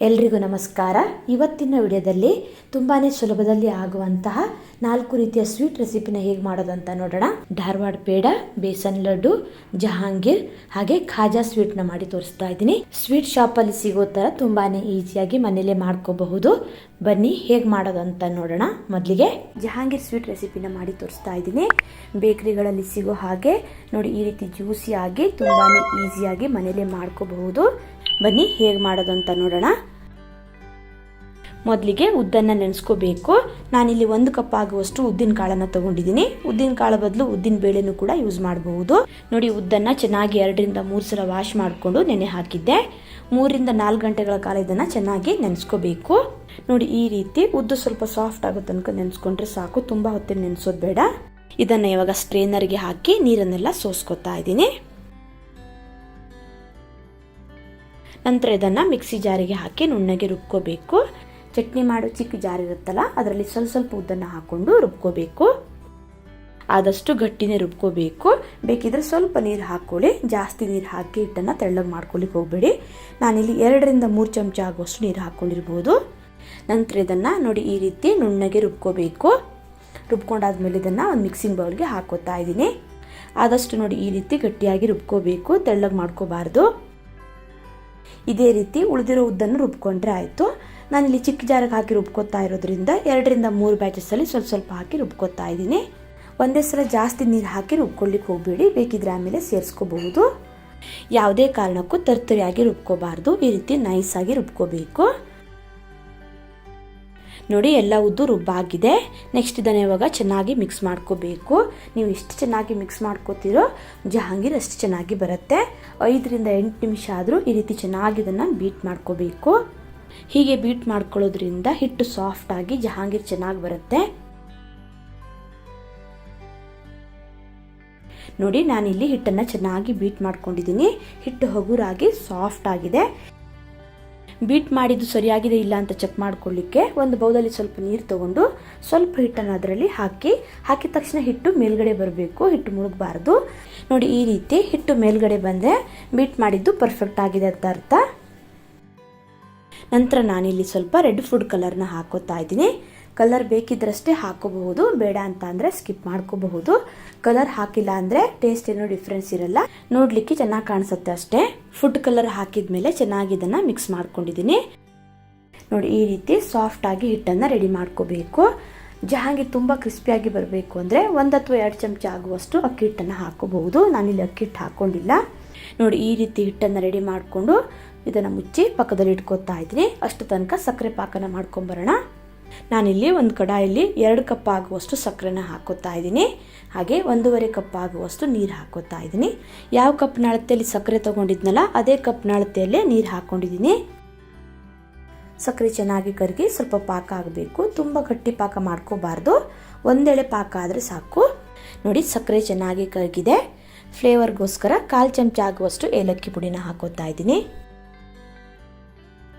ಎಲ್ರಿಗೂ ನಮಸ್ಕಾರ. ಇವತ್ತಿನ ವಿಡಿಯೋದಲ್ಲಿ ತುಂಬಾ ಸುಲಭದಲ್ಲಿ ಆಗುವಂತಹ 4 ರೀತಿಯ ಸ್ವೀಟ್ ರೆಸಿಪಿನ ಹೇಗೆ ಮಾಡೋದು ಅಂತ ನೋಡೋಣ. ಧಾರವಾಡ ಪೇಡ, ಬೇಸನ್ ಲಡ್ಡು, ಜಹಾಂಗೀರ್ ಹಾಗೆ ಖಾಜಾ ಸ್ವೀಟ್ನ ಮಾಡಿ ತೋರಿಸ್ತಾ ಇದ್ದೀನಿ. ಸ್ವೀಟ್ ಶಾಪಲ್ಲಿ ಸಿಗೋ ಥರ ತುಂಬಾ ಈಸಿಯಾಗಿ ಮನೇಲೆ ಮಾಡ್ಕೋಬಹುದು. ಬನ್ನಿ ಹೇಗೆ ಮಾಡೋದು ಅಂತ ನೋಡೋಣ. ಮೊದಲಿಗೆ ಜಹಾಂಗೀರ್ ಸ್ವೀಟ್ ರೆಸಿಪಿನ ಮಾಡಿ ತೋರಿಸ್ತಾ ಇದ್ದೀನಿ. ಬೇಕರಿಗಳಲ್ಲಿ ಸಿಗೋ ಹಾಗೆ ನೋಡಿ, ಈ ರೀತಿ ಜ್ಯೂಸಿ ಆಗಿ ತುಂಬಾ ಈಸಿಯಾಗಿ ಮನೇಲೆ ಮಾಡ್ಕೋಬಹುದು. ಬನ್ನಿ ಹೇಗೆ ಮಾಡೋದು ಅಂತ ನೋಡೋಣ. ಮೊದಲಿಗೆ ಉದ್ದನ್ನು ನೆನೆಸ್ಕೋಬೇಕು. ನಾನಿಲ್ಲಿ 1 ಕಪ್ ಆಗುವಷ್ಟು ಉದ್ದಿನ ಕಾಳನ್ನು ತಗೊಂಡಿದ್ದೀನಿ. ಉದ್ದಿನ ಕಾಳು ಬದಲು ಉದ್ದಿನ ಬೇಳೆನೂ ಕೂಡ ಯೂಸ್ ಮಾಡಬಹುದು. ನೋಡಿ, ಉದ್ದನ್ನು ಚೆನ್ನಾಗಿ 2 ರಿಂದ 3 ಸಲ ವಾಶ್ ಮಾಡಿಕೊಂಡು ನೆನೆ ಹಾಕಿದ್ದೆ. 3 ರಿಂದ 4 ಗಂಟೆಗಳ ಕಾಲ ಇದನ್ನು ಚೆನ್ನಾಗಿ ನೆನೆಸ್ಕೋಬೇಕು. ನೋಡಿ, ಈ ರೀತಿ ಉದ್ದು ಸ್ವಲ್ಪ ಸಾಫ್ಟ್ ಆಗೋ ತನಕ ನೆನೆಸ್ಕೊಂಡ್ರೆ ಸಾಕು. ತುಂಬ ಹೊತ್ತಿನ ನೆನೆಸೋದು ಬೇಡ. ಇದನ್ನು ಇವಾಗ ಸ್ಟ್ರೈನರ್ಗೆ ಹಾಕಿ ನೀರನ್ನೆಲ್ಲ ಸೋಸ್ಕೊತಾ ಇದ್ದೀನಿ. ನಂತರ ಇದನ್ನು ಮಿಕ್ಸಿ ಜಾರಿಗೆ ಹಾಕಿ ನುಣ್ಣಗೆ ರುಬ್ಕೋಬೇಕು. ಚಟ್ನಿ ಮಾಡೋ ಚಿಕ್ಕ ಜಾರ್ ಇರುತ್ತಲ್ಲ, ಅದರಲ್ಲಿ ಸ್ವಲ್ಪ ಉದ್ದನ್ನು ಹಾಕೊಂಡು ರುಬ್ಕೋಬೇಕು. ಆದಷ್ಟು ಗಟ್ಟಿನೇ ರುಬ್ಕೋಬೇಕು. ಬೇಕಿದ್ರೆ ಸ್ವಲ್ಪ ನೀರು ಹಾಕ್ಕೊಳ್ಳಿ. ಜಾಸ್ತಿ ನೀರು ಹಾಕಿ ಹಿಟ್ಟನ್ನು ತೆಳ್ಳಗೆ ಮಾಡ್ಕೊಳ್ಳಿಕ್ಕೆ ಹೋಗಬೇಡಿ. ನಾನಿಲ್ಲಿ 2 ರಿಂದ 3 ಚಮಚ ಆಗುವಷ್ಟು ನೀರು ಹಾಕ್ಕೊಂಡಿರ್ಬೋದು. ನಂತರ ಇದನ್ನು ನೋಡಿ, ಈ ರೀತಿ ನುಣ್ಣಗೆ ರುಬ್ಕೋಬೇಕು. ರುಬ್ಕೊಂಡಾದ್ಮೇಲೆ ಇದನ್ನು ಒಂದು ಮಿಕ್ಸಿಂಗ್ ಬೌಲ್ಗೆ ಹಾಕೋತಾ ಇದ್ದೀನಿ. ಆದಷ್ಟು ನೋಡಿ, ಈ ರೀತಿ ಗಟ್ಟಿಯಾಗಿ ರುಬ್ಕೋಬೇಕು, ತೆಳ್ಳಗೆ ಮಾಡ್ಕೋಬಾರ್ದು. ಇದೇ ರೀತಿ ಉಳಿದಿರೋ ಉದ್ದನ್ನು ರುಬ್ಕೊಂಡ್ರೆ ಆಯಿತು. ನಾನಿಲ್ಲಿ ಚಿಕ್ಕ ಜಾರಿಗೆ ಹಾಕಿ ರುಬ್ಕೋತಾ ಇರೋದ್ರಿಂದ 2 ರಿಂದ 3 ಬ್ಯಾಚಸ್ಸಲ್ಲಿ ಸ್ವಲ್ಪ ಹಾಕಿ ರುಬ್ಕೋತಾ ಇದ್ದೀನಿ. ಒಂದೇ ಸಲ ಜಾಸ್ತಿ ನೀರು ಹಾಕಿ ರುಬ್ಕೊಳ್ಳಿಕ್ಕೆ ಹೋಗಬೇಡಿ. ಬೇಕಿದ್ರೆ ಆಮೇಲೆ ಸೇರಿಸ್ಕೋಬಹುದು. ಯಾವುದೇ ಕಾರಣಕ್ಕೂ ತರ್ತರಿಯಾಗಿ ರುಬ್ಕೋಬಾರ್ದು. ಈ ರೀತಿ ನೈಸಾಗಿ ರುಬ್ಕೋಬೇಕು. ನೋಡಿ, ಎಲ್ಲ ಉದ್ದು ರುಬ್ಬಾಗಿದೆ. ನೆಕ್ಸ್ಟ್ ಇದನ್ನು ಇವಾಗ ಚೆನ್ನಾಗಿ ಮಿಕ್ಸ್ ಮಾಡ್ಕೋಬೇಕು. ನೀವು ಎಷ್ಟು ಚೆನ್ನಾಗಿ ಮಿಕ್ಸ್ ಮಾಡ್ಕೋತೀರೋ ಜಹಾಂಗೀರ್ ಅಷ್ಟು ಚೆನ್ನಾಗಿ ಬರುತ್ತೆ. 5 ರಿಂದ 8 ನಿಮಿಷ ಆದರೂ ಈ ರೀತಿ ಚೆನ್ನಾಗಿ ಇದನ್ನು ಬೀಟ್ ಮಾಡ್ಕೋಬೇಕು. ಹೀಗೆ ಬೀಟ್ ಮಾಡ್ಕೊಳ್ಳೋದ್ರಿಂದ ಹಿಟ್ಟು ಸಾಫ್ಟ್ ಆಗಿ ಜಹಾಂಗೀರ್ ಚೆನ್ನಾಗಿ ಬರುತ್ತೆ. ನೋಡಿ, ನಾನಿಲ್ಲಿ ಹಿಟ್ಟನ್ನು ಚೆನ್ನಾಗಿ ಬೀಟ್ ಮಾಡ್ಕೊಂಡಿದ್ದೀನಿ. ಹಿಟ್ಟು ಹಗುರಾಗಿ ಸಾಫ್ಟ್ ಆಗಿದೆ. ಬೀಟ್ ಮಾಡಿದ್ದು ಸರಿಯಾಗಿದೆ ಇಲ್ಲ ಅಂತ ಚೆಕ್ ಮಾಡ್ಕೊಳ್ಳಿಕ್ಕೆ ಒಂದು ಬೌಲಲ್ಲಿ ಸ್ವಲ್ಪ ನೀರು ತಗೊಂಡು ಸ್ವಲ್ಪ ಹಿಟ್ಟನ್ನು ಅದರಲ್ಲಿ ಹಾಕಿದ ತಕ್ಷಣ ಹಿಟ್ಟು ಮೇಲ್ಗಡೆ ಬರಬೇಕು. ಹಿಟ್ಟು ಮುಳುಗಬಾರ್ದು. ನೋಡಿ, ಈ ರೀತಿ ಹಿಟ್ಟು ಮೇಲ್ಗಡೆ ಬಂದರೆ ಬೀಟ್ ಮಾಡಿದ್ದು ಪರ್ಫೆಕ್ಟ್ ಆಗಿದೆ ಅಂತ ಅರ್ಥ. ನಂತರ ನಾನಿಲ್ಲಿ ಸ್ವಲ್ಪ ರೆಡ್ ಫುಡ್ ಕಲರ್ನ ಹಾಕೋತಾ ಇದ್ದೀನಿ. ಕಲರ್ ಬೇಕಿದ್ರಷ್ಟೇ ಹಾಕೋಬಹುದು, ಬೇಡ ಅಂತ ಅಂದರೆ ಸ್ಕಿಪ್ ಮಾಡ್ಕೋಬಹುದು. ಕಲರ್ ಹಾಕಿಲ್ಲ ಅಂದರೆ ಟೇಸ್ಟ್ ಏನೋ ಡಿಫ್ರೆನ್ಸ್ ಇರಲ್ಲ, ನೋಡಲಿಕ್ಕೆ ಚೆನ್ನಾಗಿ ಕಾಣಿಸುತ್ತೆ ಅಷ್ಟೇ. ಫುಡ್ ಕಲರ್ ಹಾಕಿದ ಮೇಲೆ ಚೆನ್ನಾಗಿ ಇದನ್ನು ಮಿಕ್ಸ್ ಮಾಡ್ಕೊಂಡಿದ್ದೀನಿ. ನೋಡಿ, ಈ ರೀತಿ ಸಾಫ್ಟ್ ಆಗಿ ಹಿಟ್ಟನ್ನು ರೆಡಿ ಮಾಡ್ಕೋಬೇಕು. ಜಹಾಂಗೀರ್ ತುಂಬ ಕ್ರಿಸ್ಪಿಯಾಗಿ ಬರಬೇಕು ಅಂದರೆ 1 ಅಥವಾ 2 ಚಮಚ ಆಗುವಷ್ಟು ಅಕ್ಕಿ ಹಿಟ್ಟನ್ನು ಹಾಕೋಬಹುದು. ನಾನಿಲ್ಲಿ ಅಕ್ಕಿ ಹಿಟ್ಟು ಹಾಕ್ಕೊಂಡಿಲ್ಲ. ನೋಡಿ, ಈ ರೀತಿ ಹಿಟ್ಟನ್ನು ರೆಡಿ ಮಾಡಿಕೊಂಡು ಇದನ್ನು ಮುಚ್ಚಿ ಪಕ್ಕದಲ್ಲಿ ಇಟ್ಕೋತಾ ಇದ್ದೀನಿ. ಅಷ್ಟು ತನಕ ಸಕ್ಕರೆ ಪಾಕನ ಮಾಡ್ಕೊಂಬರೋಣ. ನಾನಿಲ್ಲಿ ಒಂದು ಕಡಾಯಲ್ಲಿ 2 ಕಪ್ ಆಗುವಷ್ಟು ಸಕ್ಕರೆನ ಹಾಕೋತಾ ಇದ್ದೀನಿ. ಹಾಗೆ 1.5 ಕಪ್ ಆಗುವಷ್ಟು ನೀರು ಹಾಕೋತಾ ಇದ್ದೀನಿ. ಯಾವ ಕಪ್ ಅಳತೆಯಲ್ಲಿ ಸಕ್ಕರೆ ತೊಗೊಂಡಿದ್ನಲ್ಲ ಅದೇ ಕಪ್ ಅಳತೆಯಲ್ಲೇ ನೀರು ಹಾಕ್ಕೊಂಡಿದ್ದೀನಿ. ಸಕ್ಕರೆ ಚೆನ್ನಾಗಿ ಕರಗಿ ಸ್ವಲ್ಪ ಪಾಕ ಆಗಬೇಕು. ತುಂಬ ಗಟ್ಟಿ ಪಾಕ ಮಾಡ್ಕೋಬಾರ್ದು. ಒಂದೆಳೆ ಪಾಕ ಆದರೆ ಸಾಕು. ನೋಡಿ, ಸಕ್ಕರೆ ಚೆನ್ನಾಗಿ ಕರಗಿದೆ. ಫ್ಲೇವರ್ಗೋಸ್ಕರ 1/4 ಚಮಚ ಆಗುವಷ್ಟು ಏಲಕ್ಕಿ ಪುಡಿನ ಹಾಕೋತಾ ಇದ್ದೀನಿ.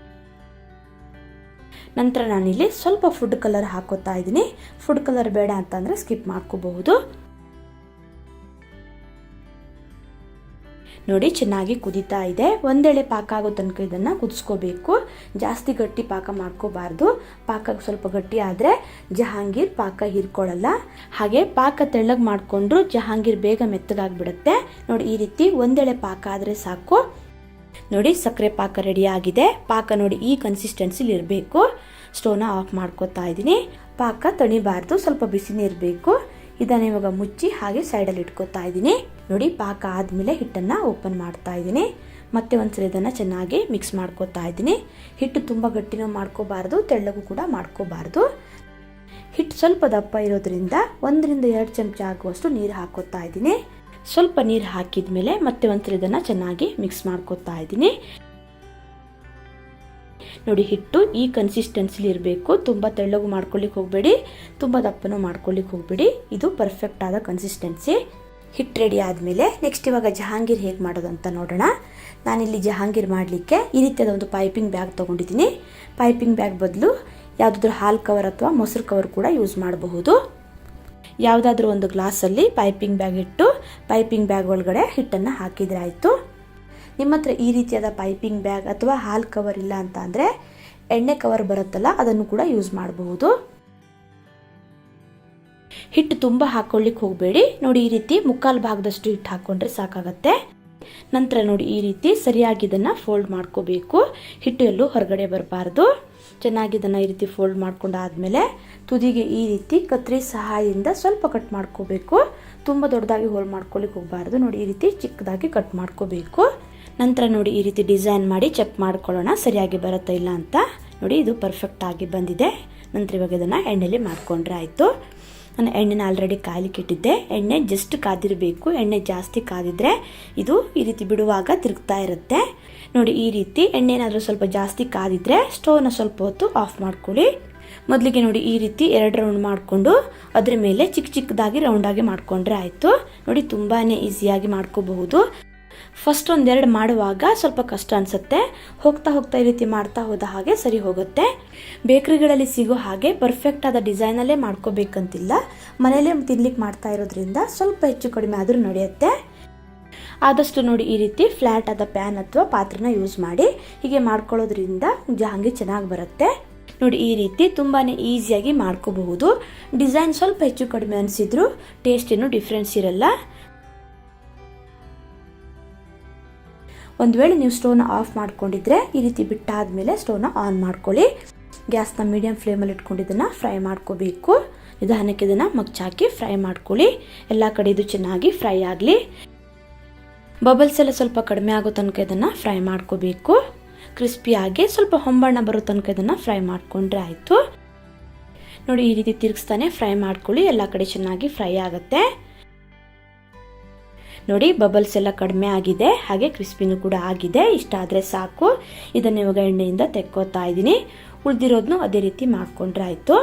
ನಂತರ ನಾನಿಲ್ಲಿ ಸ್ವಲ್ಪ ಫುಡ್ ಕಲರ್ ಹಾಕೋತಾ ಇದ್ದೀನಿ. ಫುಡ್ ಕಲರ್ ಬೇಡ ಅಂತಂದರೆ ಸ್ಕಿಪ್ ಮಾಡ್ಕೋಬಹುದು. ನೋಡಿ, ಚೆನ್ನಾಗಿ ಕುದೀತಾ ಇದೆ. ಒಂದೆಳೆ ಪಾಕ ಆಗೋ ತನಕ ಇದನ್ನು ಕುದಿಸ್ಕೋಬೇಕು. ಜಾಸ್ತಿ ಗಟ್ಟಿ ಪಾಕ ಮಾಡ್ಕೋಬಾರ್ದು. ಪಾಕ ಸ್ವಲ್ಪ ಗಟ್ಟಿ ಆದರೆ ಜಹಾಂಗೀರ್ ಪಾಕ ಹೀರ್ಕೊಳ್ಳಲ್ಲ. ಹಾಗೆ ಪಾಕ ತೆಳ್ಳಗೆ ಮಾಡಿಕೊಂಡ್ರು ಜಹಾಂಗೀರ್ ಬೇಗ ಮೆತ್ತಗಾಗ್ಬಿಡುತ್ತೆ. ನೋಡಿ, ಈ ರೀತಿ ಒಂದೆಳೆ ಪಾಕ ಆದರೆ ಸಾಕು. ನೋಡಿ, ಸಕ್ಕರೆ ಪಾಕ ರೆಡಿ ಆಗಿದೆ. ಪಾಕ ನೋಡಿ ಈ ಕನ್ಸಿಸ್ಟೆನ್ಸಿಲಿ ಇರಬೇಕು. ಸ್ಟವ್ನ ಆಫ್ ಮಾಡ್ಕೋತಾ ಇದ್ದೀನಿ. ಪಾಕ ತಣಿಬಾರ್ದು, ಸ್ವಲ್ಪ ಬಿಸಿನೇ ಇರಬೇಕು. ಇದನ್ನು ಇವಾಗ ಮುಚ್ಚಿ ಹಾಗೆ ಸೈಡಲ್ಲಿ ಇಟ್ಕೋತಾ ಇದ್ದೀನಿ. ನೋಡಿ, ಪಾಕ ಆದಮೇಲೆ ಹಿಟ್ಟನ್ನು ಓಪನ್ ಮಾಡ್ತಾ ಇದ್ದೀನಿ. ಮತ್ತೆ ಒಂದ್ಸಲ ಇದನ್ನು ಚೆನ್ನಾಗಿ ಮಿಕ್ಸ್ ಮಾಡ್ಕೋತಾ ಇದ್ದೀನಿ. ಹಿಟ್ಟು ತುಂಬ ಗಟ್ಟಿನೂ ಮಾಡ್ಕೋಬಾರ್ದು, ತೆಳ್ಳಗೂ ಕೂಡ ಮಾಡ್ಕೋಬಾರ್ದು. ಹಿಟ್ಟು ಸ್ವಲ್ಪ ದಪ್ಪ ಇರೋದ್ರಿಂದ 1 ರಿಂದ 2 ಚಮಚ ಆಗುವಷ್ಟು ನೀರು ಹಾಕೋತಾ ಇದ್ದೀನಿ. ಸ್ವಲ್ಪ ನೀರು ಹಾಕಿದ ಮೇಲೆ ಮತ್ತೆ ಒಂದ್ಸಲ ಇದನ್ನು ಚೆನ್ನಾಗಿ ಮಿಕ್ಸ್ ಮಾಡ್ಕೋತಾ ಇದ್ದೀನಿ. ನೋಡಿ, ಹಿಟ್ಟು ಈ ಕನ್ಸಿಸ್ಟೆನ್ಸಿಲಿ ಇರಬೇಕು. ತುಂಬ ತೆಳ್ಳಗೂ ಮಾಡ್ಕೊಳ್ಳಿಕ್ಕೆ ಹೋಗಬೇಡಿ, ತುಂಬ ದಪ್ಪನೂ ಮಾಡ್ಕೊಳ್ಳಿಕ್ಕೆ ಹೋಗಬೇಡಿ. ಇದು ಪರ್ಫೆಕ್ಟ್ ಆದ ಕನ್ಸಿಸ್ಟೆನ್ಸಿ. ಹಿಟ್ಟು ರೆಡಿ ಆದಮೇಲೆ ನೆಕ್ಸ್ಟ್ ಇವಾಗ ಜಹಾಂಗೀರ್ ಹೇಗೆ ಮಾಡೋದು ಅಂತ ನೋಡೋಣ. ನಾನಿಲ್ಲಿ ಜಹಾಂಗೀರ್ ಮಾಡಲಿಕ್ಕೆ ಈ ರೀತಿಯಾದ ಒಂದು ಪೈಪಿಂಗ್ ಬ್ಯಾಗ್ ತೊಗೊಂಡಿದ್ದೀನಿ. ಪೈಪಿಂಗ್ ಬ್ಯಾಗ್ ಬದಲು ಯಾವುದಾದ್ರೂ ಹಾಲು ಕವರ್ ಅಥವಾ ಮೊಸರು ಕವರ್ ಕೂಡ ಯೂಸ್ ಮಾಡಬಹುದು. ಯಾವುದಾದ್ರೂ ಒಂದು ಗ್ಲಾಸಲ್ಲಿ ಪೈಪಿಂಗ್ ಬ್ಯಾಗ್ ಇಟ್ಟು ಪೈಪಿಂಗ್ ಬ್ಯಾಗ್ ಒಳಗಡೆ ಹಿಟ್ಟನ್ನು ಹಾಕಿದರೆ ಆಯಿತು. ನಿಮ್ಮ ಹತ್ರ ಈ ರೀತಿಯಾದ ಪೈಪಿಂಗ್ ಬ್ಯಾಗ್ ಅಥವಾ ಹಾಲ್ ಕವರ್ ಇಲ್ಲ ಅಂತ ಅಂದರೆ ಎಣ್ಣೆ ಕವರ್ ಬರುತ್ತಲ್ಲ ಅದನ್ನು ಕೂಡ ಯೂಸ್ ಮಾಡಬಹುದು. ಹಿಟ್ಟು ತುಂಬ ಹಾಕೊಳ್ಳಿಕ್ಕೆ ಹೋಗಬೇಡಿ. ನೋಡಿ ಈ ರೀತಿ ಮುಕ್ಕಾಲು ಭಾಗದಷ್ಟು ಹಿಟ್ಟು ಹಾಕ್ಕೊಂಡ್ರೆ ಸಾಕಾಗತ್ತೆ. ನಂತರ ನೋಡಿ ಈ ರೀತಿ ಸರಿಯಾಗಿ ಇದನ್ನು ಫೋಲ್ಡ್ ಮಾಡ್ಕೋಬೇಕು. ಹಿಟ್ಟು ಎಲ್ಲೂ ಹೊರಗಡೆ ಬರಬಾರ್ದು. ಚೆನ್ನಾಗಿ ಇದನ್ನು ಈ ರೀತಿ ಫೋಲ್ಡ್ ಮಾಡ್ಕೊಂಡಾದ್ಮೇಲೆ ತುದಿಗೆ ಈ ರೀತಿ ಕತ್ರಿ ಸಹಾಯದಿಂದ ಸ್ವಲ್ಪ ಕಟ್ ಮಾಡ್ಕೋಬೇಕು. ತುಂಬ ದೊಡ್ಡದಾಗಿ ಹೋಲ್ ಮಾಡ್ಕೊಳ್ಳಿಕ್ಕೆ ಹೋಗಬಾರ್ದು. ನೋಡಿ ಈ ರೀತಿ ಚಿಕ್ಕದಾಗಿ ಕಟ್ ಮಾಡ್ಕೋಬೇಕು. ನಂತರ ನೋಡಿ ಈ ರೀತಿ ಡಿಸೈನ್ ಮಾಡಿ ಚೆಕ್ ಮಾಡ್ಕೊಳ್ಳೋಣ ಸರಿಯಾಗಿ ಬರುತ್ತಾ ಇಲ್ಲ ಅಂತ. ನೋಡಿ ಇದು ಪರ್ಫೆಕ್ಟ್ ಆಗಿ ಬಂದಿದೆ. ನಂತರ ಇವಾಗ ಇದನ್ನು ಎಣ್ಣೆಲಿ ಮಾಡ್ಕೊಂಡ್ರೆ ಆಯಿತು. ನಾನು ಎಣ್ಣೆನ ಆಲ್ರೆಡಿ ಕಾಯ್ಲಿಕ್ಕೆ ಇಟ್ಟಿದ್ದೆ. ಎಣ್ಣೆ ಜಸ್ಟ್ ಕಾದಿರಬೇಕು. ಎಣ್ಣೆ ಜಾಸ್ತಿ ಕಾದಿದ್ರೆ ಇದು ಈ ರೀತಿ ಬಿಡುವಾಗ ತಿರುಗ್ತಾ ಇರುತ್ತೆ. ನೋಡಿ ಈ ರೀತಿ ಎಣ್ಣೆ ಏನಾದರೂ ಸ್ವಲ್ಪ ಜಾಸ್ತಿ ಕಾದಿದ್ರೆ ಸ್ಟವ್ನ ಸ್ವಲ್ಪ ಹೊತ್ತು ಆಫ್ ಮಾಡ್ಕೊಳ್ಳಿ. ಮೊದಲಿಗೆ ನೋಡಿ ಈ ರೀತಿ 2 ರೌಂಡ್ ಮಾಡಿಕೊಂಡು ಅದ್ರ ಮೇಲೆ ಚಿಕ್ಕ ಚಿಕ್ಕದಾಗಿ ರೌಂಡಾಗಿ ಮಾಡಿಕೊಂಡ್ರೆ ಆಯಿತು. ನೋಡಿ ತುಂಬಾ ಈಸಿಯಾಗಿ ಮಾಡ್ಕೋಬಹುದು. ಫಸ್ಟ್ 1-2 ಮಾಡುವಾಗ ಸ್ವಲ್ಪ ಕಷ್ಟ ಅನಿಸುತ್ತೆ. ಹೋಗ್ತಾ ಹೋಗ್ತಾ ಈ ರೀತಿ ಮಾಡ್ತಾ ಹೋದ ಹಾಗೆ ಸರಿ ಹೋಗುತ್ತೆ. ಬೇಕರಿಗಳಲ್ಲಿ ಸಿಗೋ ಹಾಗೆ ಪರ್ಫೆಕ್ಟ್ ಆದ ಡಿಸೈನಲ್ಲೇ ಮಾಡ್ಕೋಬೇಕಂತಿಲ್ಲ. ಮನೆಯಲ್ಲೇ ತಿನ್ಲಿಕ್ಕೆ ಮಾಡ್ತಾ ಇರೋದ್ರಿಂದ ಸ್ವಲ್ಪ ಹೆಚ್ಚು ಕಡಿಮೆ ಆದರೂ ನಡೆಯುತ್ತೆ. ಆದಷ್ಟು ನೋಡಿ ಈ ರೀತಿ ಫ್ಲ್ಯಾಟ್ ಆದ ಪ್ಯಾನ್ ಅಥವಾ ಪಾತ್ರೆನ ಯೂಸ್ ಮಾಡಿ ಹೀಗೆ ಮಾಡ್ಕೊಳ್ಳೋದ್ರಿಂದ ಜಹಾಂಗೀರ್ ಚೆನ್ನಾಗಿ ಬರುತ್ತೆ. ನೋಡಿ ಈ ರೀತಿ ತುಂಬಾ ಈಸಿಯಾಗಿ ಮಾಡ್ಕೋಬಹುದು. ಡಿಸೈನ್ ಸ್ವಲ್ಪ ಹೆಚ್ಚು ಕಡಿಮೆ ಅನಿಸಿದ್ರು ಟೇಸ್ಟ್ ಏನು ಡಿಫ್ರೆನ್ಸ್ ಇರಲ್ಲ. ಒಂದು ವೇಳೆ ನೀವು ಸ್ಟವ್ನ ಆಫ್ ಮಾಡ್ಕೊಂಡಿದ್ರೆ ಈ ರೀತಿ ಬಿಟ್ಟಾದ್ಮೇಲೆ ಸ್ಟವ್ನ ಆನ್ ಮಾಡ್ಕೊಳ್ಳಿ. ಗ್ಯಾಸ್ನ ಮೀಡಿಯಂ ಫ್ಲೇಮಲ್ಲಿ ಇಟ್ಕೊಂಡಿದ್ದನ್ನು ಫ್ರೈ ಮಾಡ್ಕೋಬೇಕು. ನಿಧಾನಕ್ಕೆ ಇದನ್ನು ಮಗ್ಚಾಕಿ ಫ್ರೈ ಮಾಡ್ಕೊಳ್ಳಿ. ಎಲ್ಲ ಕಡೆ ಇದು ಚೆನ್ನಾಗಿ ಫ್ರೈ ಆಗಲಿ. ಬಬಲ್ಸ್ ಎಲ್ಲ ಸ್ವಲ್ಪ ಕಡಿಮೆ ಆಗೋ ತನಕ ಇದನ್ನು ಫ್ರೈ ಮಾಡ್ಕೋಬೇಕು. ಕ್ರಿಸ್ಪಿಯಾಗಿ ಸ್ವಲ್ಪ ಹೊಂಬಣ್ಣ ಬರೋ ತನಕ ಇದನ್ನು ಫ್ರೈ ಮಾಡಿಕೊಂಡ್ರೆ ಆಯಿತು. ನೋಡಿ ಈ ರೀತಿ ತಿರುಗಿಸ್ತಾನೆ ಫ್ರೈ ಮಾಡ್ಕೊಳ್ಳಿ. ಎಲ್ಲ ಕಡೆ ಚೆನ್ನಾಗಿ ಫ್ರೈ ಆಗುತ್ತೆ. ನೋಡಿ ಬಬಲ್ಸ್ ಎಲ್ಲ ಕಡಿಮೆ ಆಗಿದೆ, ಹಾಗೆ ಕ್ರಿಸ್ಪಿನೂ ಕೂಡ ಆಗಿದೆ. ಇಷ್ಟ ಆದರೆ ಸಾಕು. ಇದನ್ನು ಇವಾಗ ಎಣ್ಣೆಯಿಂದ ತೆಕ್ಕೋತಾ ಇದ್ದೀನಿ. ಉಳಿದಿರೋದನ್ನು ಅದೇ ರೀತಿ ಮಾಡಿಕೊಂಡ್ರೆ ಆಯಿತು.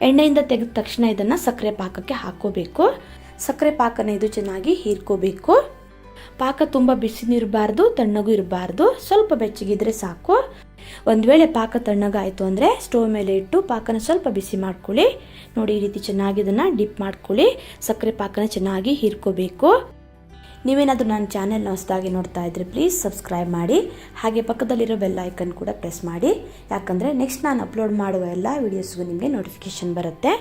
ಎಣ್ಣೆಯಿಂದ ತೆಗೆದ ತಕ್ಷಣ ಇದನ್ನು ಸಕ್ಕರೆ ಪಾಕಕ್ಕೆ ಹಾಕೋಬೇಕು. ಸಕ್ಕರೆ ಪಾಕನ ಇದು ಚೆನ್ನಾಗಿ ಹೀರ್ಕೋಬೇಕು. ಪಾಕ ತುಂಬ ಬಿಸಿನೂ ಇರಬಾರ್ದು, ತಣ್ಣಗೂ ಇರಬಾರ್ದು. ಸ್ವಲ್ಪ ಬೆಚ್ಚಗಿದ್ರೆ ಸಾಕು. ಒಂದು ವೇಳೆ ಪಾಕ ತಣ್ಣಗಾಯಿತು ಅಂದರೆ ಸ್ಟವ್ ಮೇಲೆ ಇಟ್ಟು ಪಾಕನ ಸ್ವಲ್ಪ ಬಿಸಿ ಮಾಡ್ಕೊಳ್ಳಿ. ನೋಡಿ ಈ ರೀತಿ ಚೆನ್ನಾಗಿ ಇದನ್ನು ಡಿಪ್ ಮಾಡ್ಕೊಳ್ಳಿ. ಸಕ್ಕರೆ ಪಾಕನ ಚೆನ್ನಾಗಿ ಹೀರ್ಕೋಬೇಕು. ನೀವೇನಾದರೂ ನನ್ನ ಚಾನೆಲ್ನ ಹೊಸದಾಗಿ ನೋಡ್ತಾ ಇದ್ದರೆ ಪ್ಲೀಸ್ ಸಬ್ಸ್ಕ್ರೈಬ್ ಮಾಡಿ. ಹಾಗೆ ಪಕ್ಕದಲ್ಲಿರೋ ಬೆಲ್ ಐಕನ್ ಕೂಡ ಪ್ರೆಸ್ ಮಾಡಿ. ಯಾಕಂದರೆ ನೆಕ್ಸ್ಟ್ ನಾನು ಅಪ್ಲೋಡ್ ಮಾಡುವ ಎಲ್ಲ ವೀಡಿಯೋಸ್ಗೂ ನಿಮಗೆ ನೋಟಿಫಿಕೇಷನ್ ಬರುತ್ತೆ.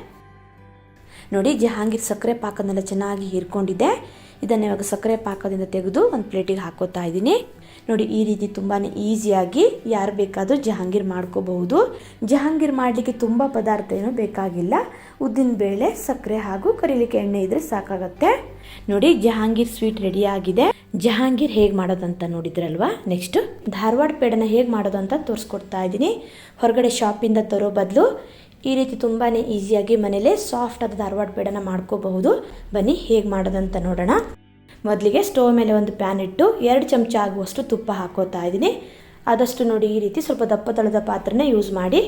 ನೋಡಿ ಜಹಾಂಗೀರ್ ಸಕ್ಕರೆ ಪಾಕನೆಲ್ಲ ಚೆನ್ನಾಗಿ ಹೀರ್ಕೊಂಡಿದೆ. ಇದನ್ನು ಇವಾಗ ಸಕ್ಕರೆ ಪಾಕದಿಂದ ತೆಗೆದು ಒಂದು ಪ್ಲೇಟಿಗೆ ಹಾಕೋತಾ ಇದ್ದೀನಿ. ನೋಡಿ ಈ ರೀತಿ ತುಂಬಾ ಈಸಿಯಾಗಿ ಯಾರು ಬೇಕಾದರೂ ಜಹಾಂಗೀರ್ ಮಾಡ್ಕೋಬಹುದು. ಜಹಾಂಗೀರ್ ಮಾಡಲಿಕ್ಕೆ ತುಂಬ ಪದಾರ್ಥ ಏನೂ ಬೇಕಾಗಿಲ್ಲ. ಉದ್ದಿನ ಬೇಳೆ, ಸಕ್ಕರೆ ಹಾಗೂ ಕರಿಲಿಕ್ಕೆ ಎಣ್ಣೆ ಇದ್ರೆ ಸಾಕಾಗತ್ತೆ. ನೋಡಿ ಜಹಾಂಗೀರ್ ಸ್ವೀಟ್ ರೆಡಿ ಆಗಿದೆ. ಜಹಾಂಗೀರ್ ಹೇಗೆ ಮಾಡೋದಂತ ನೋಡಿದ್ರಲ್ವಾ. ನೆಕ್ಸ್ಟ್ ಧಾರವಾಡ ಪೇಡನ ಹೇಗೆ ಮಾಡೋದು ಅಂತ ತೋರಿಸ್ಕೊಡ್ತಾ ಇದ್ದೀನಿ. ಹೊರಗಡೆ ಶಾಪಿಂದ ತರೋ ಬದಲು ಈ ರೀತಿ ತುಂಬಾ ಈಸಿಯಾಗಿ ಮನೇಲೇ ಸಾಫ್ಟ್ ಆದ ಧಾರವಾಡ ಪೇಡನ ಮಾಡ್ಕೋಬಹುದು. ಬನ್ನಿ ಹೇಗೆ ಮಾಡೋದಂತ ನೋಡೋಣ. ಮೊದಲಿಗೆ ಸ್ಟವ್ ಮೇಲೆ ಒಂದು ಪ್ಯಾನ್ ಇಟ್ಟು 2 ಚಮಚ ಆಗುವಷ್ಟು ತುಪ್ಪ ಹಾಕೋತಾ ಇದ್ದೀನಿ. ಆದಷ್ಟು ನೋಡಿ ಈ ರೀತಿ ಸ್ವಲ್ಪ ದಪ್ಪ ತಳದ ಪಾತ್ರೆನೇ ಯೂಸ್ ಮಾಡಿ.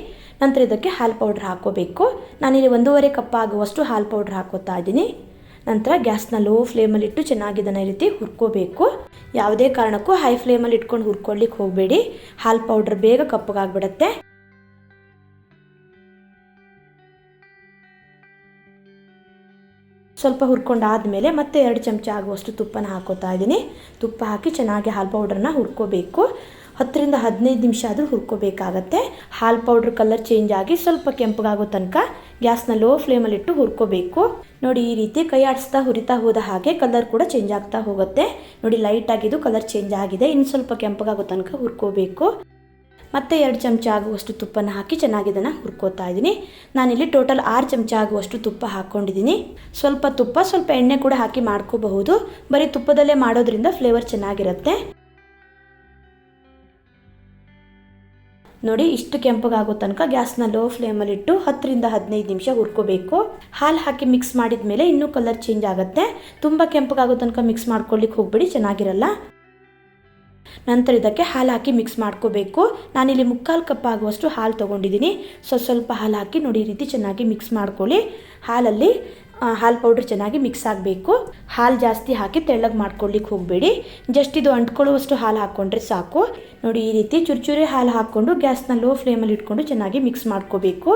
ನಂತರ ಇದಕ್ಕೆ ಹಾಲು ಪೌಡ್ರ್ ಹಾಕೋಬೇಕು. ನಾನಿಲ್ಲಿ 1.5 ಕಪ್ ಆಗುವಷ್ಟು ಹಾಲು ಪೌಡ್ರ್ ಹಾಕೋತಾ ಇದ್ದೀನಿ. ನಂತರ ಗ್ಯಾಸ್ನ ಲೋ ಫ್ಲೇಮಲ್ಲಿ ಇಟ್ಟು ಚೆನ್ನಾಗಿ ಇದನ್ನು ಈ ರೀತಿ ಹುರ್ಕೋಬೇಕು. ಯಾವುದೇ ಕಾರಣಕ್ಕೂ ಹೈ ಫ್ಲೇಮಲ್ಲಿ ಇಟ್ಕೊಂಡು ಹುರ್ಕೊಳ್ಳಿಕ್ಕೆ ಹೋಗಬೇಡಿ. ಹಾಲು ಪೌಡ್ರ್ ಬೇಗ ಕಪ್ಪಗಾಗ್ಬಿಡುತ್ತೆ. ಸ್ವಲ್ಪ ಹುರ್ಕೊಂಡಾದ್ಮೇಲೆ ಮತ್ತೆ 2 ಚಮಚ ಆಗುವಷ್ಟು ತುಪ್ಪನ ಹಾಕೋತಾ ಇದ್ದೀನಿ. ತುಪ್ಪ ಹಾಕಿ ಚೆನ್ನಾಗಿ ಹಾಲು ಪೌಡ್ರನ್ನ ಹುರ್ಕೋಬೇಕು. 10ರಿಂದ 15 ನಿಮಿಷ ಆದರೂ ಹುರ್ಕೋಬೇಕಾಗತ್ತೆ. ಹಾಲು ಪೌಡ್ರ್ ಕಲರ್ ಚೇಂಜ್ ಆಗಿ ಸ್ವಲ್ಪ ಕೆಂಪಗಾಗೋ ತನಕ ಗ್ಯಾಸ್ನ ಲೋ ಫ್ಲೇಮಲ್ಲಿ ಇಟ್ಟು ಹುರ್ಕೋಬೇಕು. ನೋಡಿ ಈ ರೀತಿ ಕೈ ಆಡಿಸ್ತಾ ಹುರಿತಾ ಹೋದ ಹಾಗೆ ಕಲರ್ ಕೂಡ ಚೇಂಜ್ ಆಗ್ತಾ ಹೋಗುತ್ತೆ. ನೋಡಿ ಲೈಟ್ ಆಗಿದ್ದು ಕಲರ್ ಚೇಂಜ್ ಆಗಿದೆ. ಇನ್ನು ಸ್ವಲ್ಪ ಕೆಂಪಗಾಗೋ ತನಕ ಹುರ್ಕೋಬೇಕು. ಮತ್ತೆ 2 ಚಮಚ ಆಗುವಷ್ಟು ತುಪ್ಪನ ಹಾಕಿ ಚೆನ್ನಾಗಿ ಇದನ್ನು ಹುರ್ಕೋತಾ ಇದ್ದೀನಿ. ನಾನಿಲ್ಲಿ ಟೋಟಲ್ 6 ಚಮಚ ಆಗುವಷ್ಟು ತುಪ್ಪ ಹಾಕ್ಕೊಂಡಿದ್ದೀನಿ. ಸ್ವಲ್ಪ ತುಪ್ಪ ಸ್ವಲ್ಪ ಎಣ್ಣೆ ಕೂಡ ಹಾಕಿ ಮಾಡ್ಕೋಬಹುದು. ಬರೀ ತುಪ್ಪದಲ್ಲೇ ಮಾಡೋದ್ರಿಂದ ಫ್ಲೇವರ್ ಚೆನ್ನಾಗಿರುತ್ತೆ. ನೋಡಿ ಇಷ್ಟು ಕೆಂಪಗಾಗೋ ತನಕ ಗ್ಯಾಸ್ನ ಲೋ ಫ್ಲೇಮಲ್ಲಿ ಇಟ್ಟು 10ರಿಂದ 15 ನಿಮಿಷ ಹುರ್ಕೋಬೇಕು. ಹಾಲು ಹಾಕಿ ಮಿಕ್ಸ್ ಮಾಡಿದ ಮೇಲೆ ಇನ್ನೂ ಕಲರ್ ಚೇಂಜ್ ಆಗುತ್ತೆ. ತುಂಬ ಕೆಂಪಗಾಗೋ ತನಕ ಮಿಕ್ಸ್ ಮಾಡ್ಕೊಳ್ಳಿಕ್ಕೆ ಹೋಗ್ಬೇಡಿ, ಚೆನ್ನಾಗಿರಲ್ಲ. ನಂತರ ಇದಕ್ಕೆ ಹಾಲು ಹಾಕಿ ಮಿಕ್ಸ್ ಮಾಡ್ಕೋಬೇಕು. ನಾನಿಲ್ಲಿ 3/4 ಕಪ್ ಆಗುವಷ್ಟು ಹಾಲು ತೊಗೊಂಡಿದ್ದೀನಿ. ಸ್ವಲ್ಪ ಹಾಲು ಹಾಕಿ ನೋಡಿ ಈ ರೀತಿ ಚೆನ್ನಾಗಿ ಮಿಕ್ಸ್ ಮಾಡ್ಕೊಳ್ಳಿ. ಹಾಲಲ್ಲಿ ಹಾಲು ಪೌಡ್ರ್ ಚೆನ್ನಾಗಿ ಮಿಕ್ಸ್ ಆಗಬೇಕು. ಹಾಲು ಜಾಸ್ತಿ ಹಾಕಿ ತೆಳ್ಳಗೆ ಮಾಡ್ಕೊಳ್ಳಿಕ್ಕೆ ಹೋಗಬೇಡಿ. ಜಸ್ಟ್ ಇದು ಅಂಟ್ಕೊಳ್ಳುವಷ್ಟು ಹಾಲು ಹಾಕ್ಕೊಂಡ್ರೆ ಸಾಕು. ನೋಡಿ ಈ ರೀತಿ ಚುರುಚುರಿ ಹಾಲು ಹಾಕ್ಕೊಂಡು ಗ್ಯಾಸ್ನ ಲೋ ಫ್ಲೇಮಲ್ಲಿ ಇಟ್ಕೊಂಡು ಚೆನ್ನಾಗಿ ಮಿಕ್ಸ್ ಮಾಡ್ಕೋಬೇಕು.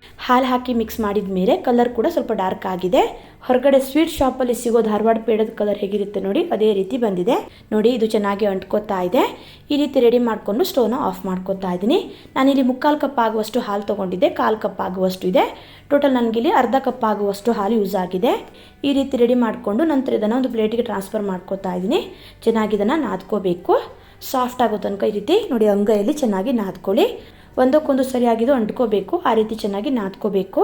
ಹಾಲು ಹಾಕಿ ಮಿಕ್ಸ್ ಮಾಡಿದ ಮೇಲೆ ಕಲರ್ ಕೂಡ ಸ್ವಲ್ಪ ಡಾರ್ಕ್ ಆಗಿದೆ. ಹೊರಗಡೆ ಸ್ವೀಟ್ ಶಾಪಲ್ಲಿ ಸಿಗೋ ಧಾರವಾಡ ಪೇಡದ ಕಲರ್ ಹೇಗಿರುತ್ತೆ ನೋಡಿ ಅದೇ ರೀತಿ ಬಂದಿದೆ. ನೋಡಿ ಇದು ಚೆನ್ನಾಗಿ ಅಂಟ್ಕೋತಾ ಇದೆ. ಈ ರೀತಿ ರೆಡಿ ಮಾಡಿಕೊಂಡು ಸ್ಟವ್ನ ಆಫ್ ಮಾಡ್ಕೋತಾ ಇದ್ದೀನಿ. ನಾನಿಲ್ಲಿ 3/4 ಕಪ್ ಆಗುವಷ್ಟು ಹಾಲು ತೊಗೊಂಡಿದ್ದೆ, 1/4 ಕಪ್ ಆಗುವಷ್ಟು ಇದೆ. ಟೋಟಲ್ ನನಗಿಲ್ಲಿ ಅರ್ಧ ಕಪ್ ಆಗುವಷ್ಟು ಹಾಲು ಯೂಸ್ ಆಗಿದೆ. ಈ ರೀತಿ ರೆಡಿ ಮಾಡಿಕೊಂಡು ನಂತರ ಇದನ್ನು ಒಂದು ಪ್ಲೇಟಿಗೆ ಟ್ರಾನ್ಸ್ಫರ್ ಮಾಡ್ಕೋತಾ ಇದ್ದೀನಿ. ಚೆನ್ನಾಗಿ ಇದನ್ನು ನಾದ್ಕೋಬೇಕು. ಸಾಫ್ಟ್ ಆಗೋ ತನಕ ಈ ರೀತಿ ನೋಡಿ ಅಂಗೈಯಲ್ಲಿ ಚೆನ್ನಾಗಿ ನಾದ್ಕೊಳ್ಳಿ. ಒಂದಕ್ಕೊಂದು ಸರಿಯಾಗಿದ್ದು ಅಂಟ್ಕೋಬೇಕು. ಆ ರೀತಿ ಚೆನ್ನಾಗಿ ನಾದ್ಕೋಬೇಕು.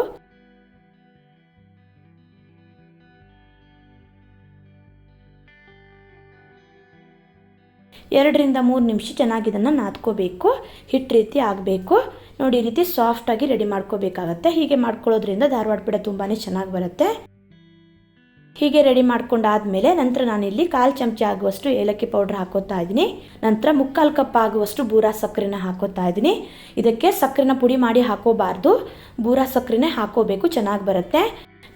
ಎರಡರಿಂದ 3 ನಿಮಿಷ ಚೆನ್ನಾಗಿ ಇದನ್ನು ನಾದ್ಕೋಬೇಕು. ಹಿಟ್ಟು ರೀತಿ ಆಗಬೇಕು. ನೋಡಿ ಈ ರೀತಿ ಸಾಫ್ಟಾಗಿ ರೆಡಿ ಮಾಡ್ಕೋಬೇಕಾಗತ್ತೆ. ಹೀಗೆ ಮಾಡ್ಕೊಳ್ಳೋದ್ರಿಂದ ಧಾರವಾಡ ಪೇಡ ತುಂಬಾ ಚೆನ್ನಾಗಿ ಬರುತ್ತೆ. ಹೀಗೆ ರೆಡಿ ಮಾಡ್ಕೊಂಡಾದ್ಮೇಲೆ ನಂತರ ನಾನಿಲ್ಲಿ 1/4 ಚಮಚ ಆಗುವಷ್ಟು ಏಲಕ್ಕಿ ಪೌಡ್ರ್ ಹಾಕೋತಾ ಇದ್ದೀನಿ. ನಂತರ 3/4 ಕಪ್ ಆಗುವಷ್ಟು ಬೂರಾ ಸಕ್ಕರೆನ ಹಾಕೋತಾ ಇದ್ದೀನಿ. ಇದಕ್ಕೆ ಸಕ್ಕರೆನ ಪುಡಿ ಮಾಡಿ ಹಾಕೋಬಾರ್ದು, ಬೂರಾ ಸಕ್ಕರೆನೇ ಹಾಕೋಬೇಕು, ಚೆನ್ನಾಗಿ ಬರುತ್ತೆ.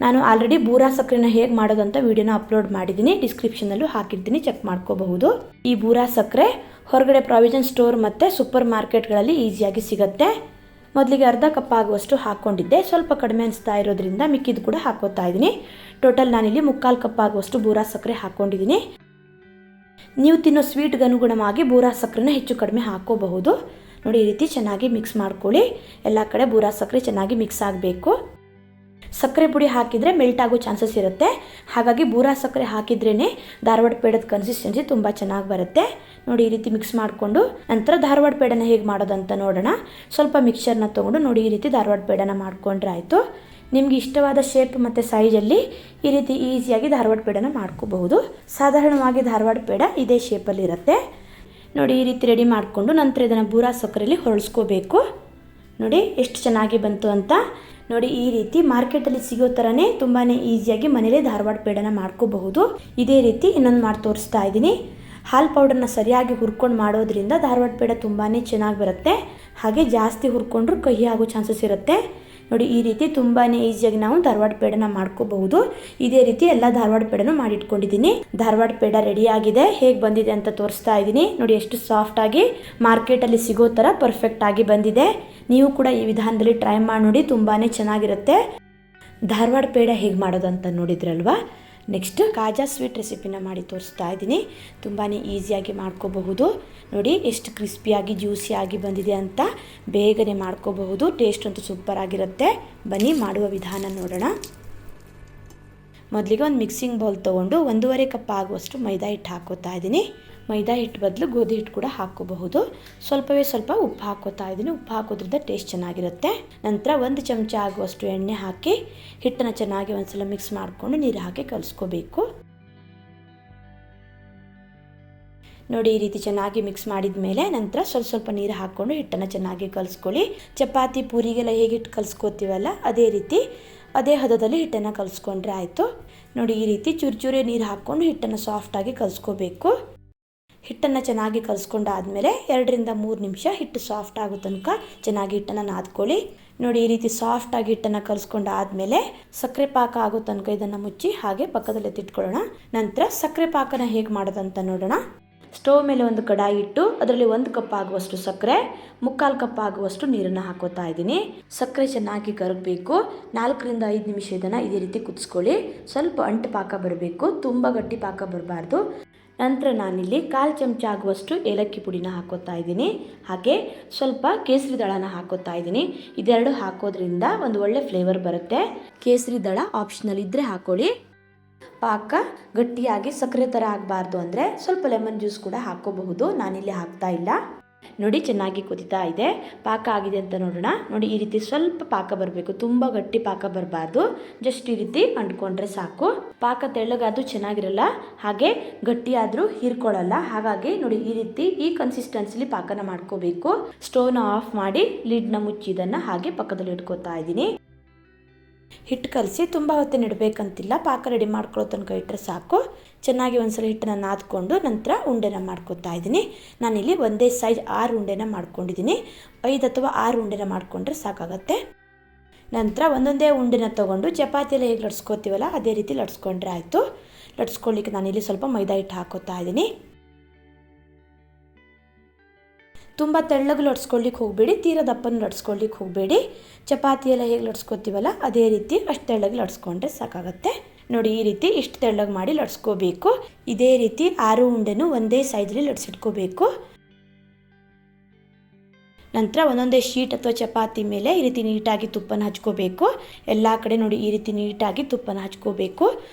ನಾನು ಆಲ್ರೆಡಿ ಬೂರಾ ಸಕ್ಕರೆನ ಹೇಗೆ ಮಾಡೋದು ಅಂತ ವಿಡಿಯೋನ ಅಪ್ಲೋಡ್ ಮಾಡಿದ್ದೀನಿ, ಡಿಸ್ಕ್ರಿಪ್ಷನಲ್ಲೂ ಹಾಕಿರ್ತೀನಿ, ಚೆಕ್ ಮಾಡ್ಕೋಬಹುದು. ಈ ಬೂರಾ ಸಕ್ಕರೆ ಹೊರಗಡೆ ಪ್ರಾವಿಷನ್ ಸ್ಟೋರ್ ಮತ್ತು ಸೂಪರ್ ಮಾರ್ಕೆಟ್ಗಳಲ್ಲಿ ಈಸಿಯಾಗಿ ಸಿಗುತ್ತೆ. ಮೊದಲಿಗೆ ಅರ್ಧ ಕಪ್ ಆಗುವಷ್ಟು ಹಾಕ್ಕೊಂಡಿದ್ದೆ, ಸ್ವಲ್ಪ ಕಡಿಮೆ ಅನಿಸ್ತಾ ಇರೋದ್ರಿಂದ ಮಿಕ್ಕಿದ್ದು ಕೂಡ ಹಾಕೋತಾ ಇದ್ದೀನಿ. ಟೋಟಲ್ ನಾನಿಲ್ಲಿ 3/4 ಕಪ್ ಆಗುವಷ್ಟು ಬೂರಾ ಸಕ್ಕರೆ ಹಾಕ್ಕೊಂಡಿದ್ದೀನಿ. ನೀವು ತಿನ್ನೋ ಸ್ವೀಟ್ಗೆ ಅನುಗುಣವಾಗಿ ಬೂರಾ ಸಕ್ಕರೆನ ಹೆಚ್ಚು ಕಡಿಮೆ ಹಾಕೋಬಹುದು. ನೋಡಿ ಈ ರೀತಿ ಚೆನ್ನಾಗಿ ಮಿಕ್ಸ್ ಮಾಡ್ಕೊಳ್ಳಿ. ಎಲ್ಲ ಕಡೆ ಬೂರಾ ಸಕ್ಕರೆ ಚೆನ್ನಾಗಿ ಮಿಕ್ಸ್ ಆಗಬೇಕು. ಸಕ್ಕರೆ ಪುಡಿ ಹಾಕಿದರೆ ಮೆಲ್ಟ್ ಆಗೋ ಚಾನ್ಸಸ್ ಇರುತ್ತೆ. ಹಾಗಾಗಿ ಬೂರಾ ಸಕ್ಕರೆ ಹಾಕಿದ್ರೇ ಧಾರವಾಡ ಪೇಡದ ಕನ್ಸಿಸ್ಟೆನ್ಸಿ ತುಂಬ ಚೆನ್ನಾಗಿ ಬರುತ್ತೆ. ನೋಡಿ ಈ ರೀತಿ ಮಿಕ್ಸ್ ಮಾಡಿಕೊಂಡು ನಂತರ ಧಾರವಾಡ ಪೇಡನ ಹೇಗೆ ಮಾಡೋದಂತ ನೋಡೋಣ. ಸ್ವಲ್ಪ ಮಿಕ್ಸರ್ನ ತೊಗೊಂಡು ನೋಡಿ ಈ ರೀತಿ ಧಾರವಾಡ ಪೇಡನ ಮಾಡಿಕೊಂಡ್ರೆ ಆಯಿತು. ನಿಮಗೆ ಇಷ್ಟವಾದ ಶೇಪ್ ಮತ್ತು ಸೈಜಲ್ಲಿ ಈ ರೀತಿ ಈಸಿಯಾಗಿ ಧಾರವಾಡ ಪೇಡನ ಮಾಡ್ಕೋಬಹುದು. ಸಾಧಾರಣವಾಗಿ ಧಾರವಾಡ ಪೇಡ ಇದೇ ಶೇಪಲ್ಲಿ ಇರುತ್ತೆ. ನೋಡಿ ಈ ರೀತಿ ರೆಡಿ ಮಾಡಿಕೊಂಡು ನಂತರ ಇದನ್ನು ಬೂರಾ ಸಕ್ಕರೆಯಲ್ಲಿ ಹೊರಳಿಸ್ಕೋಬೇಕು. ನೋಡಿ ಎಷ್ಟು ಚೆನ್ನಾಗಿ ಬಂತು ಅಂತ. ನೋಡಿ ಈ ರೀತಿ ಮಾರ್ಕೆಟಲ್ಲಿ ಸಿಗೋ ಥರನೇ ತುಂಬಾ ಈಸಿಯಾಗಿ ಮನೇಲೇ ಧಾರವಾಡ ಪೇಡನ ಮಾಡ್ಕೋಬಹುದು. ಇದೇ ರೀತಿ ಇನ್ನೊಂದು ಮಾಡಿ ತೋರಿಸ್ತಾ ಇದ್ದೀನಿ. ಹಾಲು ಪೌಡರ್ನ ಸರಿಯಾಗಿ ಹುರ್ಕೊಂಡು ಮಾಡೋದ್ರಿಂದ ಧಾರವಾಡ ಪೇಡ ತುಂಬಾ ಚೆನ್ನಾಗಿ ಬರುತ್ತೆ. ಹಾಗೆ ಜಾಸ್ತಿ ಹುರ್ಕೊಂಡ್ರೂ ಕಹಿ ಆಗೋ ಚಾನ್ಸಸ್ ಇರುತ್ತೆ. ನೋಡಿ ಈ ರೀತಿ ತುಂಬಾ ಈಸಿಯಾಗಿ ನಾವು ಧಾರವಾಡ ಪೇಡನ ಮಾಡ್ಕೋಬಹುದು. ಇದೇ ರೀತಿ ಎಲ್ಲ ಧಾರವಾಡ ಪೇಡನೂ ಮಾಡಿಟ್ಕೊಂಡಿದ್ದೀನಿ. ಧಾರವಾಡ ಪೇಡ ರೆಡಿ ಆಗಿದೆ. ಹೇಗೆ ಬಂದಿದೆ ಅಂತ ತೋರಿಸ್ತಾ ಇದ್ದೀನಿ. ನೋಡಿ ಎಷ್ಟು ಸಾಫ್ಟಾಗಿ ಮಾರ್ಕೆಟಲ್ಲಿ ಸಿಗೋ ಥರ ಪರ್ಫೆಕ್ಟ್ ಆಗಿ ಬಂದಿದೆ. ನೀವು ಕೂಡ ಈ ವಿಧಾನದಲ್ಲಿ ಟ್ರೈ ಮಾಡಿ ನೋಡಿ, ತುಂಬಾ ಚೆನ್ನಾಗಿರುತ್ತೆ. ಧಾರವಾಡ ಪೇಡ ಹೇಗೆ ಮಾಡೋದು ಅಂತ ನೋಡಿದ್ರಲ್ವಾ. ನೆಕ್ಸ್ಟ್ ಕಾಜಾ ಸ್ವೀಟ್ ರೆಸಿಪಿನ ಮಾಡಿ ತೋರಿಸ್ತಾ ಇದ್ದೀನಿ. ತುಂಬಾ ಈಸಿಯಾಗಿ ಮಾಡ್ಕೋಬಹುದು. ನೋಡಿ ಎಷ್ಟು ಕ್ರಿಸ್ಪಿಯಾಗಿ ಜ್ಯೂಸಿಯಾಗಿ ಬಂದಿದೆ ಅಂತ. ಬೇಗನೆ ಮಾಡ್ಕೋಬಹುದು. ಟೇಸ್ಟ್ ಅಂತೂ ಸೂಪರ್ ಆಗಿರುತ್ತೆ. ಬನ್ನಿ ಮಾಡುವ ವಿಧಾನ ನೋಡೋಣ. ಮೊದಲಿಗೆ ಒಂದು ಮಿಕ್ಸಿಂಗ್ ಬೌಲ್ ತೊಗೊಂಡು 1.5 ಕಪ್ ಆಗುವಷ್ಟು ಮೈದಾ ಹಿಟ್ಟು ಹಾಕೋತಾ ಇದ್ದೀನಿ. ಮೈದಾ ಹಿಟ್ಟು ಬದಲು ಗೋಧಿ ಹಿಟ್ಟು ಕೂಡ ಹಾಕೋಬಹುದು. ಸ್ವಲ್ಪವೇ ಸ್ವಲ್ಪ ಉಪ್ಪು ಹಾಕೋತಾ ಇದ್ದೀನಿ. ಉಪ್ಪು ಹಾಕೋದ್ರಿಂದ ಟೇಸ್ಟ್ ಚೆನ್ನಾಗಿರುತ್ತೆ. ನಂತರ 1 ಚಮಚ ಆಗುವಷ್ಟು ಎಣ್ಣೆ ಹಾಕಿ ಹಿಟ್ಟನ್ನು ಚೆನ್ನಾಗಿ ಒಂದ್ಸಲ ಮಿಕ್ಸ್ ಮಾಡಿಕೊಂಡು ನೀರು ಹಾಕಿ ಕಲಿಸ್ಕೋಬೇಕು. ನೋಡಿ ಈ ರೀತಿ ಚೆನ್ನಾಗಿ ಮಿಕ್ಸ್ ಮಾಡಿದ ಮೇಲೆ ನಂತರ ಸ್ವಲ್ಪ ನೀರು ಹಾಕ್ಕೊಂಡು ಹಿಟ್ಟನ್ನು ಚೆನ್ನಾಗಿ ಕಲಿಸ್ಕೊಳ್ಳಿ. ಚಪಾತಿ ಪೂರಿಗೆಲ್ಲ ಹೇಗೆ ಹಿಟ್ಟು ಕಲಿಸ್ಕೋತೀವಲ್ಲ ಅದೇ ರೀತಿ ಅದೇ ಹದದಲ್ಲಿ ಹಿಟ್ಟನ್ನು ಕಲಿಸ್ಕೊಂಡ್ರೆ ಆಯಿತು. ನೋಡಿ ಈ ರೀತಿ ಚೂರು ನೀರು ಹಾಕ್ಕೊಂಡು ಹಿಟ್ಟನ್ನು ಸಾಫ್ಟಾಗಿ ಕಲಿಸ್ಕೋಬೇಕು. ಹಿಟ್ಟನ್ನು ಚೆನ್ನಾಗಿ ಕಲಿಸ್ಕೊಂಡಾದ್ಮೇಲೆ 2ರಿಂದ 3 ನಿಮಿಷ ಹಿಟ್ಟು ಸಾಫ್ಟ್ ಆಗೋ ತನಕ ಚೆನ್ನಾಗಿ ಹಿಟ್ಟನ್ನು ನಾದ್ಕೊಳ್ಳಿ. ನೋಡಿ ಈ ರೀತಿ ಸಾಫ್ಟಾಗಿ ಹಿಟ್ಟನ್ನು ಕಲಿಸ್ಕೊಂಡಾದ್ಮೇಲೆ ಸಕ್ಕರೆ ಪಾಕ ಆಗೋ ತನಕ ಇದನ್ನು ಮುಚ್ಚಿ ಹಾಗೆ ಪಕ್ಕದಲ್ಲಿ ಎತ್ತಿಟ್ಕೊಳ್ಳೋಣ. ನಂತರ ಸಕ್ಕರೆ ಪಾಕನ ಹೇಗೆ ಮಾಡೋದಂತ ನೋಡೋಣ. ಸ್ಟವ್ ಮೇಲೆ ಒಂದು ಕಡಾಯಿ ಇಟ್ಟು ಅದರಲ್ಲಿ 1 ಕಪ್ ಆಗುವಷ್ಟು ಸಕ್ಕರೆ, 3/4 ಕಪ್ ಆಗುವಷ್ಟು ನೀರನ್ನು ಹಾಕೋತಾ ಇದ್ದೀನಿ. ಸಕ್ಕರೆ ಚೆನ್ನಾಗಿ ಕರಗಬೇಕು. 4ರಿಂದ 5 ನಿಮಿಷ ಇದನ್ನು ಇದೇ ರೀತಿ ಕುದಿಸ್ಕೊಳ್ಳಿ. ಸ್ವಲ್ಪ ಅಂಟು ಪಾಕ ಬರಬೇಕು, ತುಂಬ ಗಟ್ಟಿ ಪಾಕ ಬರಬಾರ್ದು. ನಂತರ ನಾನಿಲ್ಲಿ 1/4 ಚಮಚ ಆಗುವಷ್ಟು ಏಲಕ್ಕಿ ಪುಡಿನ ಹಾಕೋತಾ ಇದ್ದೀನಿ. ಹಾಗೆ ಸ್ವಲ್ಪ ಕೇಸರಿ ದಳನ ಹಾಕೋತಾ ಇದ್ದೀನಿ. ಇದೆರಡು ಹಾಕೋದ್ರಿಂದ ಒಂದು ಒಳ್ಳೆ ಫ್ಲೇವರ್ ಬರುತ್ತೆ. ಕೇಸರಿ ದಳ ಆಪ್ಷನಲ್ ಇದ್ದರೆ ಹಾಕೊಳ್ಳಿ. ಪಾಕ ಗಟ್ಟಿಯಾಗಿ ಸಕ್ಕರೆ ಥರ ಆಗಬಾರ್ದು ಅಂದರೆ ಸ್ವಲ್ಪ ಲೆಮನ್ ಜ್ಯೂಸ್ ಕೂಡ ಹಾಕೋಬಹುದು. ನಾನಿಲ್ಲಿ ಹಾಕ್ತಾ ಇಲ್ಲ. ನೋಡಿ ಚೆನ್ನಾಗಿ ಕುದಿತಾ ಇದೆ. ಪಾಕ ಆಗಿದೆ ಅಂತ ನೋಡೋಣ. ನೋಡಿ ಈ ರೀತಿ ಸ್ವಲ್ಪ ಪಾಕ ಬರಬೇಕು, ತುಂಬ ಗಟ್ಟಿ ಪಾಕ ಬರಬಾರ್ದು. ಜಸ್ಟ್ ಈ ರೀತಿ ಅಂಟ್ಕೊಂಡ್ರೆ ಸಾಕು. ಪಾಕ ತೆಳ್ಳಗಾದ್ರೂ ಚೆನ್ನಾಗಿರಲ್ಲ, ಹಾಗೆ ಗಟ್ಟಿಯಾದರೂ ಹೀರ್ಕೊಳ್ಳಲ್ಲ. ಹಾಗಾಗಿ ನೋಡಿ ಈ ರೀತಿ ಈ ಕನ್ಸಿಸ್ಟೆನ್ಸಿಲಿ ಪಾಕನ ಮಾಡ್ಕೋಬೇಕು. ಸ್ಟವ್ನ ಆಫ್ ಮಾಡಿ ಲಿಡ್ನ ಮುಚ್ಚಿ ಇದನ್ನು ಹಾಗೆ ಪಕ್ಕದಲ್ಲಿ ಇಟ್ಕೋತಾ ಇದ್ದೀನಿ. ಹಿಟ್ಟು ಕಲಸಿ ತುಂಬ ಹೊತ್ತಿನ ಇಡಬೇಕಂತಿಲ್ಲ. ಪಾಕ ರೆಡಿ ಮಾಡ್ಕೊಳ್ಳೋ ತನಕ ಇಟ್ಟರೆ ಸಾಕು. ಚೆನ್ನಾಗಿ ಒಂದ್ಸಲ ಹಿಟ್ಟನ್ನು ನಾದ್ಕೊಂಡು ನಂತರ ಉಂಡೆನ ಮಾಡ್ಕೊತಾ ಇದ್ದೀನಿ. ನಾನಿಲ್ಲಿ ಒಂದೇ ಸೈಜ್ 6 ಉಂಡೆನ ಮಾಡ್ಕೊಂಡಿದ್ದೀನಿ. 5 ಅಥವಾ 6 ಉಂಡೆನ ಮಾಡಿಕೊಂಡ್ರೆ ಸಾಕಾಗತ್ತೆ. ನಂತರ ಒಂದೊಂದೇ ಉಂಡೆನ ತೊಗೊಂಡು ಚಪಾತಿಯಲ್ಲಿ ಹೇಗೆ ಲಟ್ಸ್ಕೊತೀವಲ್ಲ ಅದೇ ರೀತಿ ಲಟ್ಸ್ಕೊಂಡ್ರೆ ಆಯಿತು. ಲಟ್ಸ್ಕೊಳ್ಳಿಕ್ಕೆ ನಾನಿಲ್ಲಿ ಸ್ವಲ್ಪ ಮೈದಾ ಹಿಟ್ಟು ಹಾಕೋತಾ ಇದ್ದೀನಿ. ತುಂಬ ತೆಳ್ಳಗೆ ಲಟ್ಸ್ಕೊಳ್ಳಿಕ್ಕೆ ಹೋಗಬೇಡಿ, ತೀರಾ ದಪ್ಪನ ಲಟ್ಸ್ಕೊಳ್ಳಿಕ್ಕೆ ಹೋಗಬೇಡಿ. ಚಪಾತಿ ಎಲ್ಲ ಹೇಗೆ ಲಟ್ಸ್ಕೊತೀವಲ್ಲ ಅದೇ ರೀತಿ ಅಷ್ಟು ತೆಳ್ಳಗೆ ಲಟ್ಸ್ಕೊಂಡ್ರೆ ಸಾಕಾಗುತ್ತೆ. ನೋಡಿ ಈ ರೀತಿ ಇಷ್ಟು ತೆಳ್ಳಗೆ ಮಾಡಿ ಲಟ್ಸ್ಕೋಬೇಕು. ಇದೇ ರೀತಿ 6 ಉಂಡೆನೂ ಒಂದೇ ಸೈಜಲ್ಲಿ ಲಟ್ಸಿಟ್ಕೋಬೇಕು. ನಂತರ ಒಂದೊಂದೇ ಶೀಟ್ ಅಥವಾ ಚಪಾತಿ ಮೇಲೆ ಈ ರೀತಿ ನೀಟಾಗಿ ತುಪ್ಪನ ಹಚ್ಕೋಬೇಕು. ಎಲ್ಲ ಕಡೆ ನೋಡಿ ಈ ರೀತಿ ನೀಟಾಗಿ ತುಪ್ಪನ ಹಚ್ಕೋಬೇಕು.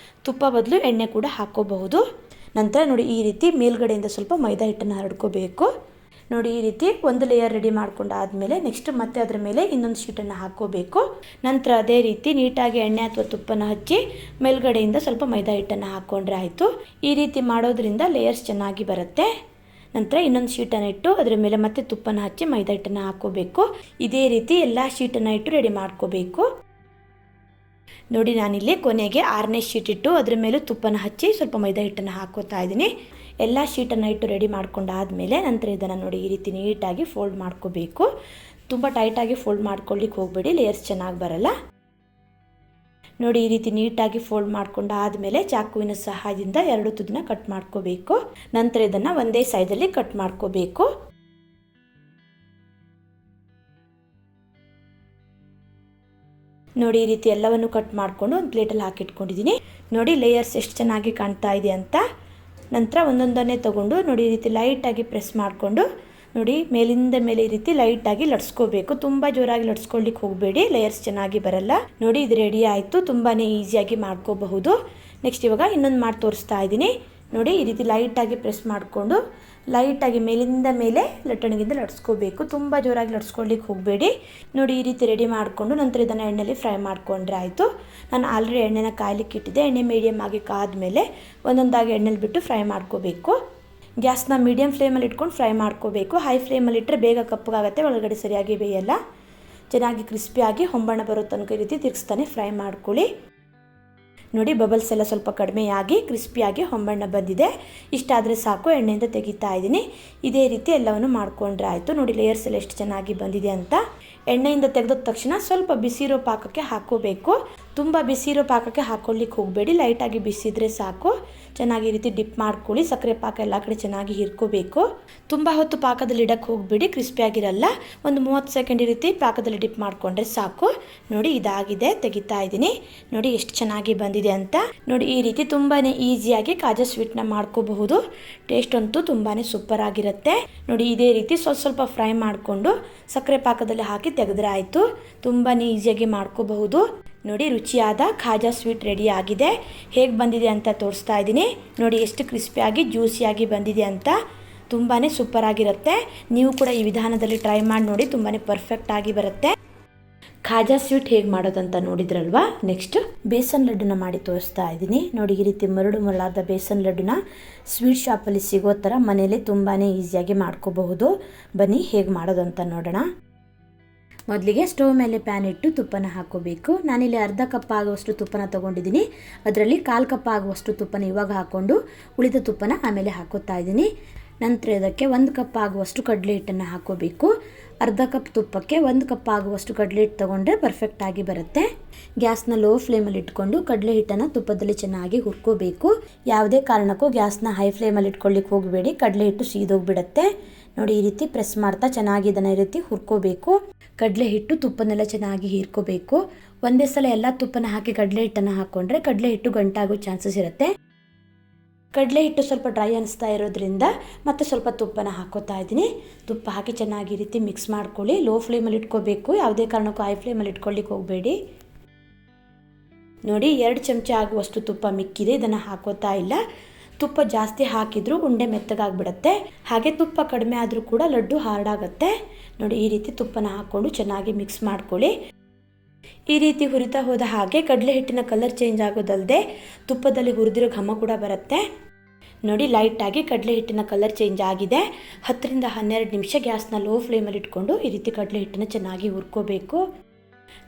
ತುಪ್ಪ ಬದಲು ಎಣ್ಣೆ ಕೂಡ ಹಾಕ್ಕೋಬಹುದು. ನಂತರ ನೋಡಿ ಈ ರೀತಿ ಮೇಲ್ಗಡೆಯಿಂದ ಸ್ವಲ್ಪ ಮೈದಾ ಹಿಟ್ಟನ್ನು ಹರಡ್ಕೋಬೇಕು. ನೋಡಿ ಈ ರೀತಿ ಒಂದು ಲೇಯರ್ ರೆಡಿ ಮಾಡ್ಕೊಂಡಾದ್ಮೇಲೆ ನೆಕ್ಸ್ಟ್ ಮತ್ತೆ ಅದರ ಮೇಲೆ ಇನ್ನೊಂದು ಶೀಟನ್ನು ಹಾಕ್ಕೋಬೇಕು. ನಂತರ ಅದೇ ರೀತಿ ನೀಟಾಗಿ ಎಣ್ಣೆ ಅಥವಾ ತುಪ್ಪನ ಹಚ್ಚಿ ಮೇಲ್ಗಡೆಯಿಂದ ಸ್ವಲ್ಪ ಮೈದಾ ಹಿಟ್ಟನ್ನು ಹಾಕ್ಕೊಂಡ್ರೆ ಆಯಿತು. ಈ ರೀತಿ ಮಾಡೋದ್ರಿಂದ ಲೇಯರ್ಸ್ ಚೆನ್ನಾಗಿ ಬರುತ್ತೆ. ನಂತರ ಇನ್ನೊಂದು ಶೀಟನ್ನು ಇಟ್ಟು ಅದರ ಮೇಲೆ ಮತ್ತೆ ತುಪ್ಪನ ಹಚ್ಚಿ ಮೈದಾ ಹಿಟ್ಟನ್ನು ಹಾಕ್ಕೋಬೇಕು. ಇದೇ ರೀತಿ ಎಲ್ಲ ಶೀಟನ್ನು ಇಟ್ಟು ರೆಡಿ ಮಾಡ್ಕೋಬೇಕು. ನೋಡಿ ನಾನಿಲ್ಲಿ ಕೊನೆಗೆ 6ನೇ ಶೀಟ್ ಇಟ್ಟು ಅದರ ಮೇಲೆ ತುಪ್ಪನ ಹಚ್ಚಿ ಸ್ವಲ್ಪ ಮೈದಾ ಹಿಟ್ಟನ್ನು ಹಾಕೋತಾ ಇದ್ದೀನಿ. ಎಲ್ಲ ಶೀಟನ್ನು ಇಟ್ಟು ರೆಡಿ ಮಾಡ್ಕೊಂಡಾದ್ಮೇಲೆ ನಂತರ ಇದನ್ನು ನೋಡಿ ಈ ರೀತಿ ನೀಟಾಗಿ ಫೋಲ್ಡ್ ಮಾಡ್ಕೋಬೇಕು. ತುಂಬ ಟೈಟಾಗಿ ಫೋಲ್ಡ್ ಮಾಡ್ಕೊಳ್ಳಿಕ್ಕೆ ಹೋಗಬೇಡಿ, ಲೇಯರ್ಸ್ ಚೆನ್ನಾಗಿ ಬರಲ್ಲ. ನೋಡಿ ಈ ರೀತಿ ನೀಟಾಗಿ ಫೋಲ್ಡ್ ಮಾಡ್ಕೊಂಡಾದ್ಮೇಲೆ ಚಾಕುವಿನ ಸಹಾಯದಿಂದ 2 ತುದಿನ ಕಟ್ ಮಾಡ್ಕೋಬೇಕು. ನಂತರ ಇದನ್ನು ಒಂದೇ ಸೈಜಲ್ಲಿ ಕಟ್ ಮಾಡ್ಕೋಬೇಕು. ನೋಡಿ ಈ ರೀತಿ ಎಲ್ಲವನ್ನು ಕಟ್ ಮಾಡಿಕೊಂಡು ಒಂದು ಪ್ಲೇಟಲ್ಲಿ ಹಾಕಿಟ್ಕೊಂಡಿದ್ದೀನಿ. ನೋಡಿ ಲೇಯರ್ಸ್ ಎಷ್ಟು ಚೆನ್ನಾಗಿ ಕಾಣ್ತಾ ಇದೆ ಅಂತ. ನಂತರ ಒಂದೊಂದನ್ನೇ ತೊಗೊಂಡು ನೋಡಿ ಈ ರೀತಿ ಲೈಟಾಗಿ ಪ್ರೆಸ್ ಮಾಡಿಕೊಂಡು ನೋಡಿ ಮೇಲಿಂದ ಮೇಲೆ ಈ ರೀತಿ ಲೈಟಾಗಿ ಲಟ್ಸ್ಕೋಬೇಕು. ತುಂಬ ಜೋರಾಗಿ ಲಟ್ಸ್ಕೊಳ್ಳಿಕ್ಕೆ ಹೋಗಬೇಡಿ, ಲೇಯರ್ಸ್ ಚೆನ್ನಾಗಿ ಬರಲ್ಲ. ನೋಡಿ ಇದು ರೆಡಿ ಆಯಿತು. ತುಂಬಾ ಈಸಿಯಾಗಿ ಮಾಡ್ಕೋಬಹುದು. ನೆಕ್ಸ್ಟ್ ಇವಾಗ ಇನ್ನೊಂದು ಮಾಡಿ ತೋರಿಸ್ತಾ ಇದ್ದೀನಿ. ನೋಡಿ ಈ ರೀತಿ ಲೈಟಾಗಿ ಪ್ರೆಸ್ ಮಾಡಿಕೊಂಡು ಲೈಟಾಗಿ ಮೇಲಿಂದ ಮೇಲೆ ಲಟ್ಟಣಿಗಿಂದ ಲಟ್ಸ್ಕೋಬೇಕು. ತುಂಬ ಜೋರಾಗಿ ಲಟ್ಸ್ಕೊಳ್ಳಿಕ್ಕೆ ಹೋಗಬೇಡಿ. ನೋಡಿ ಈ ರೀತಿ ರೆಡಿ ಮಾಡಿಕೊಂಡು ನಂತರ ಇದನ್ನು ಎಣ್ಣೆಯಲ್ಲಿ ಫ್ರೈ ಮಾಡಿಕೊಂಡ್ರೆ ಆಯಿತು. ನಾನು ಆಲ್ರೆಡಿ ಎಣ್ಣೆನ ಕಾಯ್ಲಿಕ್ಕೆ ಇಟ್ಟಿದ್ದೆ. ಎಣ್ಣೆ ಮೀಡಿಯಮ್ ಆಗಿ ಕಾದ್ಮೇಲೆ ಒಂದೊಂದಾಗಿ ಎಣ್ಣೆಲಿ ಬಿಟ್ಟು ಫ್ರೈ ಮಾಡ್ಕೋಬೇಕು. ಗ್ಯಾಸ್ನ ಮೀಡಿಯಮ್ ಫ್ಲೇಮಲ್ಲಿ ಇಟ್ಕೊಂಡು ಫ್ರೈ ಮಾಡ್ಕೋಬೇಕು. ಹೈ ಫ್ಲೇಮಲ್ಲಿ ಇಟ್ಟರೆ ಬೇಗ ಕಪ್ಪಗಾಗುತ್ತೆ, ಒಳಗಡೆ ಸರಿಯಾಗಿ ಬೇಯಲ್ಲ. ಚೆನ್ನಾಗಿ ಕ್ರಿಸ್ಪಿಯಾಗಿ ಹೊಂಬಣ್ಣ ಬರೋ ತನಕ ಈ ರೀತಿ ತಿರ್ಗಿಸ್ತಾನೆ ಫ್ರೈ ಮಾಡ್ಕೊಳ್ಳಿ. ನೋಡಿ ಬಬಲ್ಸ್ ಎಲ್ಲ ಸ್ವಲ್ಪ ಕಡಿಮೆಯಾಗಿ ಕ್ರಿಸ್ಪಿಯಾಗಿ ಹೊಂಬಣ್ಣ ಬಂದಿದೆ. ಇಷ್ಟಾದರೆ ಸಾಕು, ಎಣ್ಣೆಯಿಂದ ತೆಗಿತಾ ಇದ್ದೀನಿ. ಇದೇ ರೀತಿ ಎಲ್ಲವನ್ನು ಮಾಡಿಕೊಂಡ್ರೆ ಆಯಿತು. ನೋಡಿ ಲೇಯರ್ಸ್ ಎಲ್ಲ ಎಷ್ಟು ಚೆನ್ನಾಗಿ ಬಂದಿದೆ ಅಂತ. ಎಣ್ಣೆಯಿಂದ ತೆಗೆದ ತಕ್ಷಣ ಸ್ವಲ್ಪ ಬಿಸಿರೋ ಪಾಕಕ್ಕೆ ಹಾಕೋಬೇಕು. ತುಂಬ ಬಿಸಿರೋ ಪಾಕಕ್ಕೆ ಹಾಕ್ಕೊಳ್ಳಿಕ್ಕೆ ಹೋಗಬೇಡಿ, ಲೈಟಾಗಿ ಬಿಸಿದ್ರೆ ಸಾಕು. ಚೆನ್ನಾಗಿ ಈ ರೀತಿ ಡಿಪ್ ಮಾಡ್ಕೊಳ್ಳಿ. ಸಕ್ಕರೆ ಪಾಕ ಎಲ್ಲ ಕಡೆ ಚೆನ್ನಾಗಿ ಹಿರ್ಕೋಬೇಕು. ತುಂಬ ಹೊತ್ತು ಪಾಕದಲ್ಲಿ ಇಡಕ್ಕೆ ಹೋಗಬೇಡಿ, ಕ್ರಿಸ್ಪಿಯಾಗಿರಲ್ಲ. ಒಂದು 30 ಸೆಕೆಂಡ್ ಈ ರೀತಿ ಪಾಕದಲ್ಲಿ ಡಿಪ್ ಮಾಡಿಕೊಂಡ್ರೆ ಸಾಕು. ನೋಡಿ ಇದಾಗಿದೆ, ತೆಗಿತಾ ಇದ್ದೀನಿ. ನೋಡಿ ಎಷ್ಟು ಚೆನ್ನಾಗಿ ಬಂದಿದೆ ಅಂತ. ನೋಡಿ ಈ ರೀತಿ ತುಂಬಾ ಈಸಿಯಾಗಿ ಕಾಜಾ ಸ್ವೀಟ್ನ ಮಾಡ್ಕೋಬಹುದು. ಟೇಸ್ಟ್ ಅಂತೂ ತುಂಬಾ ಸೂಪರ್ ಆಗಿರುತ್ತೆ. ನೋಡಿ ಇದೇ ರೀತಿ ಸ್ವಲ್ಪ ಫ್ರೈ ಮಾಡಿಕೊಂಡು ಸಕ್ಕರೆ ಪಾಕದಲ್ಲಿ ಹಾಕಿ ತೆಗೆದ್ರೆ ಆಯಿತು. ತುಂಬಾ ಈಸಿಯಾಗಿ ಮಾಡ್ಕೋಬಹುದು. ನೋಡಿ ರುಚಿಯಾದ ಖಾಜಾ ಸ್ವೀಟ್ ರೆಡಿ ಆಗಿದೆ. ಹೇಗೆ ಬಂದಿದೆ ಅಂತ ತೋರಿಸ್ತಾ ಇದ್ದೀನಿ. ನೋಡಿ ಎಷ್ಟು ಕ್ರಿಸ್ಪಿಯಾಗಿ ಜ್ಯೂಸಿಯಾಗಿ ಬಂದಿದೆ ಅಂತ. ತುಂಬಾ ಸೂಪರ್ ಆಗಿರುತ್ತೆ. ನೀವು ಕೂಡ ಈ ವಿಧಾನದಲ್ಲಿ ಟ್ರೈ ಮಾಡಿ ನೋಡಿ, ತುಂಬಾ ಪರ್ಫೆಕ್ಟ್ ಆಗಿ ಬರುತ್ತೆ. ಖಾಜಾ ಸ್ವೀಟ್ ಹೇಗೆ ಮಾಡೋದಂತ ನೋಡಿದ್ರಲ್ವಾ. ನೆಕ್ಸ್ಟ್ ಬೇಸನ್ ಲಡ್ಡುನ ಮಾಡಿ ತೋರಿಸ್ತಾ ಇದ್ದೀನಿ. ನೋಡಿ ಈ ರೀತಿ ಮರಳಾದ ಬೇಸನ್ ಲಡ್ಡುನ ಸ್ವೀಟ್ ಶಾಪಲ್ಲಿ ಸಿಗೋ ಥರ ಮನೇಲಿ ತುಂಬಾ ಈಸಿಯಾಗಿ ಮಾಡ್ಕೋಬಹುದು. ಬನ್ನಿ ಹೇಗೆ ಮಾಡೋದಂತ ನೋಡೋಣ. ಮೊದಲಿಗೆ ಸ್ಟವ್ ಮೇಲೆ ಪ್ಯಾನ್ ಇಟ್ಟು ತುಪ್ಪನ ಹಾಕೋಬೇಕು. ನಾನಿಲ್ಲಿ ಅರ್ಧ ಕಪ್ ಆಗುವಷ್ಟು ತುಪ್ಪನ ತೊಗೊಂಡಿದ್ದೀನಿ. ಅದರಲ್ಲಿ 1/4 ಕಪ್ ಆಗುವಷ್ಟು ತುಪ್ಪನ ಇವಾಗ ಹಾಕ್ಕೊಂಡು ಉಳಿದ ತುಪ್ಪನ ಆಮೇಲೆ ಹಾಕೋತಾ ಇದ್ದೀನಿ. ನಂತರ ಇದಕ್ಕೆ 1 ಕಪ್ ಆಗುವಷ್ಟು ಕಡಲೆ ಹಿಟ್ಟನ್ನು ಹಾಕೋಬೇಕು. ಅರ್ಧ ಕಪ್ ತುಪ್ಪಕ್ಕೆ 1 ಕಪ್ ಆಗುವಷ್ಟು ಕಡಲೆ ಹಿಟ್ಟು ತೊಗೊಂಡ್ರೆ ಪರ್ಫೆಕ್ಟಾಗಿ ಬರುತ್ತೆ. ಗ್ಯಾಸ್ನ ಲೋ ಫ್ಲೇಮಲ್ಲಿ ಇಟ್ಕೊಂಡು ಕಡಲೆ ಹಿಟ್ಟನ್ನು ತುಪ್ಪದಲ್ಲಿ ಚೆನ್ನಾಗಿ ಹುರ್ಕೋಬೇಕು. ಯಾವುದೇ ಕಾರಣಕ್ಕೂ ಗ್ಯಾಸ್ನ ಹೈ ಫ್ಲೇಮಲ್ಲಿ ಇಟ್ಕೊಳ್ಳಿಕ್ಕೆ ಹೋಗಬೇಡಿ, ಕಡಲೆ ಹಿಟ್ಟು ಸೀದೋಗ್ಬಿಡುತ್ತೆ. ನೋಡಿ ಈ ರೀತಿ ಪ್ರೆಸ್ ಮಾಡ್ತಾ ಚೆನ್ನಾಗಿ ಇದನ್ನು ಈ ರೀತಿ ಹುರ್ಕೋಬೇಕು. ಕಡಲೆ ಹಿಟ್ಟು ತುಪ್ಪನೆಲ್ಲ ಚೆನ್ನಾಗಿ ಹೀರ್ಕೋಬೇಕು. ಒಂದೇ ಸಲ ಎಲ್ಲ ತುಪ್ಪನ ಹಾಕಿ ಕಡಲೆ ಹಿಟ್ಟನ್ನು ಹಾಕ್ಕೊಂಡ್ರೆ ಕಡಲೆ ಹಿಟ್ಟು ಗಂಟಾಗೋ ಚಾನ್ಸಸ್ ಇರುತ್ತೆ. ಕಡಲೆ ಹಿಟ್ಟು ಸ್ವಲ್ಪ ಡ್ರೈ ಅನಿಸ್ತಾ ಇರೋದ್ರಿಂದ ಮತ್ತೆ ಸ್ವಲ್ಪ ತುಪ್ಪನ ಹಾಕೋತಾ ಇದ್ದೀನಿ. ತುಪ್ಪ ಹಾಕಿ ಚೆನ್ನಾಗಿ ಈ ರೀತಿ ಮಿಕ್ಸ್ ಮಾಡ್ಕೊಳ್ಳಿ. ಲೋ ಫ್ಲೇಮಲ್ಲಿ ಇಟ್ಕೋಬೇಕು, ಯಾವುದೇ ಕಾರಣಕ್ಕೂ ಹೈ ಫ್ಲೇಮಲ್ಲಿ ಇಟ್ಕೊಳ್ಳಿಕ್ಕೆ ಹೋಗಬೇಡಿ. ನೋಡಿ 2 ಚಮಚ ಆಗುವಷ್ಟು ತುಪ್ಪ ಮಿಕ್ಕಿದೆ, ಇದನ್ನು ಹಾಕೋತಾ ಇಲ್ಲ. ತುಪ್ಪ ಜಾಸ್ತಿ ಹಾಕಿದರೂ ಉಂಡೆ ಮೆತ್ತಗಾಗ್ಬಿಡುತ್ತೆ. ಹಾಗೆ ತುಪ್ಪ ಕಡಿಮೆ ಆದರೂ ಕೂಡ ಲಡ್ಡು ಹಾರ್ಡಾಗುತ್ತೆ. ನೋಡಿ ಈ ರೀತಿ ತುಪ್ಪನ ಹಾಕ್ಕೊಂಡು ಚೆನ್ನಾಗಿ ಮಿಕ್ಸ್ ಮಾಡ್ಕೊಳ್ಳಿ. ಈ ರೀತಿ ಹುರಿತಾ ಹೋದ ಹಾಗೆ ಕಡಲೆ ಹಿಟ್ಟಿನ ಕಲರ್ ಚೇಂಜ್ ಆಗೋದಲ್ಲದೆ ತುಪ್ಪದಲ್ಲಿ ಹುರಿದಿರೋ ಘಮ ಕೂಡ ಬರುತ್ತೆ. ನೋಡಿ ಲೈಟಾಗಿ ಕಡಲೆ ಹಿಟ್ಟಿನ ಕಲರ್ ಚೇಂಜ್ ಆಗಿದೆ. 10 ರಿಂದ 12 ನಿಮಿಷ ಗ್ಯಾಸ್ನ ಲೋ ಫ್ಲೇಮಲ್ಲಿ ಇಟ್ಕೊಂಡು ಈ ರೀತಿ ಕಡಲೆ ಹಿಟ್ಟನ್ನು ಚೆನ್ನಾಗಿ ಹುರ್ಕೋಬೇಕು.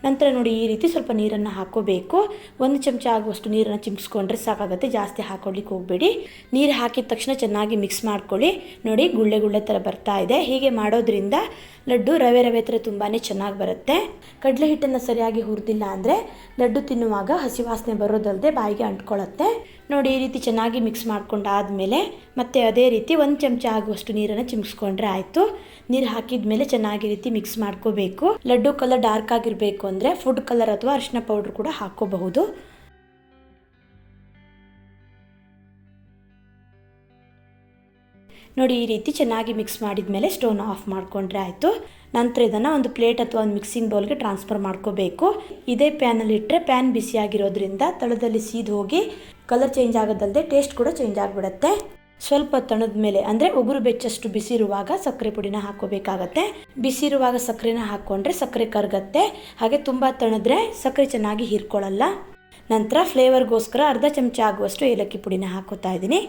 ನಂತರ ನೋಡಿ ಈ ರೀತಿ ಸ್ವಲ್ಪ ನೀರನ್ನು ಹಾಕೋಬೇಕು. 1 ಚಮಚ ಆಗುವಷ್ಟು ನೀರನ್ನು ಚಿಮ್ಸ್ಕೊಂಡ್ರೆ ಸಾಕಾಗುತ್ತೆ, ಜಾಸ್ತಿ ಹಾಕೊಳ್ಳಿಕ್ಕೆ ಹೋಗಬೇಡಿ. ನೀರು ಹಾಕಿದ ತಕ್ಷಣ ಚೆನ್ನಾಗಿ ಮಿಕ್ಸ್ ಮಾಡ್ಕೊಳ್ಳಿ. ನೋಡಿ ಗುಳ್ಳೆ ಥರ ಬರ್ತಾ ಇದೆ. ಹೀಗೆ ಮಾಡೋದ್ರಿಂದ ಲಡ್ಡು ರವೆ ರವೆ ಥರ ತುಂಬಾ ಚೆನ್ನಾಗಿ ಬರುತ್ತೆ. ಕಡಲೆ ಹಿಟ್ಟನ್ನು ಸರಿಯಾಗಿ ಹುರಿದಿಲ್ಲ ಅಂದರೆ ಲಡ್ಡು ತಿನ್ನುವಾಗ ಹಸಿ ವಾಸನೆ ಬರೋದಲ್ಲದೆ ಬಾಯಿಗೆ ಅಂಟ್ಕೊಳ್ಳುತ್ತೆ. ನೋಡಿ, ಈ ರೀತಿ ಚೆನ್ನಾಗಿ ಮಿಕ್ಸ್ ಮಾಡ್ಕೊಂಡಾದಮೇಲೆ ಮತ್ತೆ ಅದೇ ರೀತಿ 1 ಚಮಚ ಆಗುವಷ್ಟು ನೀರನ್ನು ಚಿಮ್ಸ್ಕೊಂಡ್ರೆ ಆಯಿತು. ನೀರು ಹಾಕಿದ ಮೇಲೆ ಚೆನ್ನಾಗಿ ರೀತಿ ಮಿಕ್ಸ್ ಮಾಡ್ಕೋಬೇಕು. ಲಡ್ಡು ಕಲರ್ ಡಾರ್ಕ್ ಆಗಿರಬೇಕು ಅಂದರೆ ಫುಡ್ ಕಲರ್ ಅಥವಾ ಅರಿಶಿನ ಪೌಡ್ರ್ ಕೂಡ ಹಾಕ್ಕೋಬಹುದು. ನೋಡಿ, ಈ ರೀತಿ ಚೆನ್ನಾಗಿ ಮಿಕ್ಸ್ ಮಾಡಿದ ಮೇಲೆ ಸ್ಟವ್ನ ಆಫ್ ಮಾಡಿಕೊಂಡ್ರೆ ಆಯಿತು. ನಂತರ ಇದನ್ನು ಒಂದು ಪ್ಲೇಟ್ ಅಥವಾ ಒಂದು ಮಿಕ್ಸಿಂಗ್ ಬೌಲ್ಗೆ ಟ್ರಾನ್ಸ್ಫರ್ ಮಾಡ್ಕೋಬೇಕು. ಇದೇ ಪ್ಯಾನಲ್ಲಿ ಇಟ್ಟರೆ ಪ್ಯಾನ್ ಬಿಸಿಯಾಗಿರೋದ್ರಿಂದ ತಳದಲ್ಲಿ ಸೀದು ಹೋಗಿ ಕಲರ್ ಚೇಂಜ್ ಆಗೋದಲ್ಲದೆ ಟೇಸ್ಟ್ ಕೂಡ ಚೇಂಜ್ ಆಗಿಬಿಡುತ್ತೆ. ಸ್ವಲ್ಪ ತಣದ ಮೇಲೆ ಅಂದರೆ ಉಗುರು ಬೆಚ್ಚಷ್ಟು ಬಿಸಿ ಇರುವಾಗ ಸಕ್ಕರೆ ಪುಡಿನ ಹಾಕೋಬೇಕಾಗತ್ತೆ. ಬಿಸಿ ಇರುವಾಗ ಸಕ್ಕರೆನ ಹಾಕ್ಕೊಂಡ್ರೆ ಸಕ್ಕರೆ ಕರಗತ್ತೆ. ಹಾಗೆ ತುಂಬ ತಣದ್ರೆ ಸಕ್ಕರೆ ಚೆನ್ನಾಗಿ ಹೀರ್ಕೊಳ್ಳಲ್ಲ. ನಂತರ ಫ್ಲೇವರ್ಗೋಸ್ಕರ ಅರ್ಧ ಚಮಚ ಆಗುವಷ್ಟು ಏಲಕ್ಕಿ ಪುಡಿನ ಹಾಕೋತಾ ಇದ್ದೀನಿ.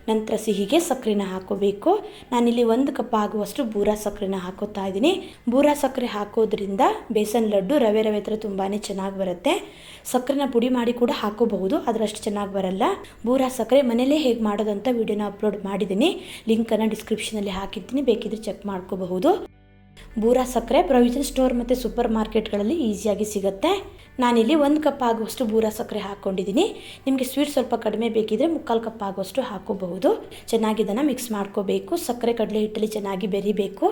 ನಂತರ ಸಿಹಿಗೆ ಸಕ್ಕರೆನ ಹಾಕೋಬೇಕು. ನಾನಿಲ್ಲಿ 1 ಕಪ್ ಆಗುವಷ್ಟು ಬೂರಾ ಸಕ್ಕರೆನ ಹಾಕೋತಾ ಇದ್ದೀನಿ. ಬೂರಾ ಸಕ್ಕರೆ ಹಾಕೋದ್ರಿಂದ ಬೇಸನ್ ಲಡ್ಡು ರವೆ ರವೆ ಥರ ತುಂಬಾ ಚೆನ್ನಾಗಿ ಬರುತ್ತೆ. ಸಕ್ಕರೆನ ಪುಡಿ ಮಾಡಿ ಕೂಡ ಹಾಕೋಬಹುದು, ಅದರಷ್ಟು ಚೆನ್ನಾಗಿ ಬರಲ್ಲ. ಬೂರಾ ಸಕ್ಕರೆ ಮನೇಲೇ ಹೇಗೆ ಮಾಡೋದಂತ ವಿಡಿಯೋನ ಅಪ್ಲೋಡ್ ಮಾಡಿದ್ದೀನಿ. ಲಿಂಕನ್ನು ಡಿಸ್ಕ್ರಿಪ್ಷನಲ್ಲಿ ಹಾಕಿರ್ತೀನಿ, ಬೇಕಿದ್ರೆ ಚೆಕ್ ಮಾಡ್ಕೋಬಹುದು. ಬೂರಾ ಸಕ್ಕರೆ ಪ್ರೊವಿಷನ್ ಸ್ಟೋರ್ ಮತ್ತು ಸೂಪರ್ ಮಾರ್ಕೆಟ್ಗಳಲ್ಲಿ ಈಸಿಯಾಗಿ ಸಿಗುತ್ತೆ. ನಾನಿಲ್ಲಿ 1 ಕಪ್ ಆಗುವಷ್ಟು ಬೂರಾ ಸಕ್ಕರೆ ಹಾಕ್ಕೊಂಡಿದ್ದೀನಿ. ನಿಮಗೆ ಸ್ವೀಟ್ ಸ್ವಲ್ಪ ಕಡಿಮೆ ಬೇಕಿದ್ರೆ 3/4 ಕಪ್ ಆಗುವಷ್ಟು ಹಾಕೋಬಹುದು. ಚೆನ್ನಾಗಿ ಇದನ್ನು ಮಿಕ್ಸ್ ಮಾಡ್ಕೋಬೇಕು. ಸಕ್ಕರೆ ಕಡಲೆ ಹಿಟ್ಟಲ್ಲಿ ಚೆನ್ನಾಗಿ ಬೆರಿಬೇಕು.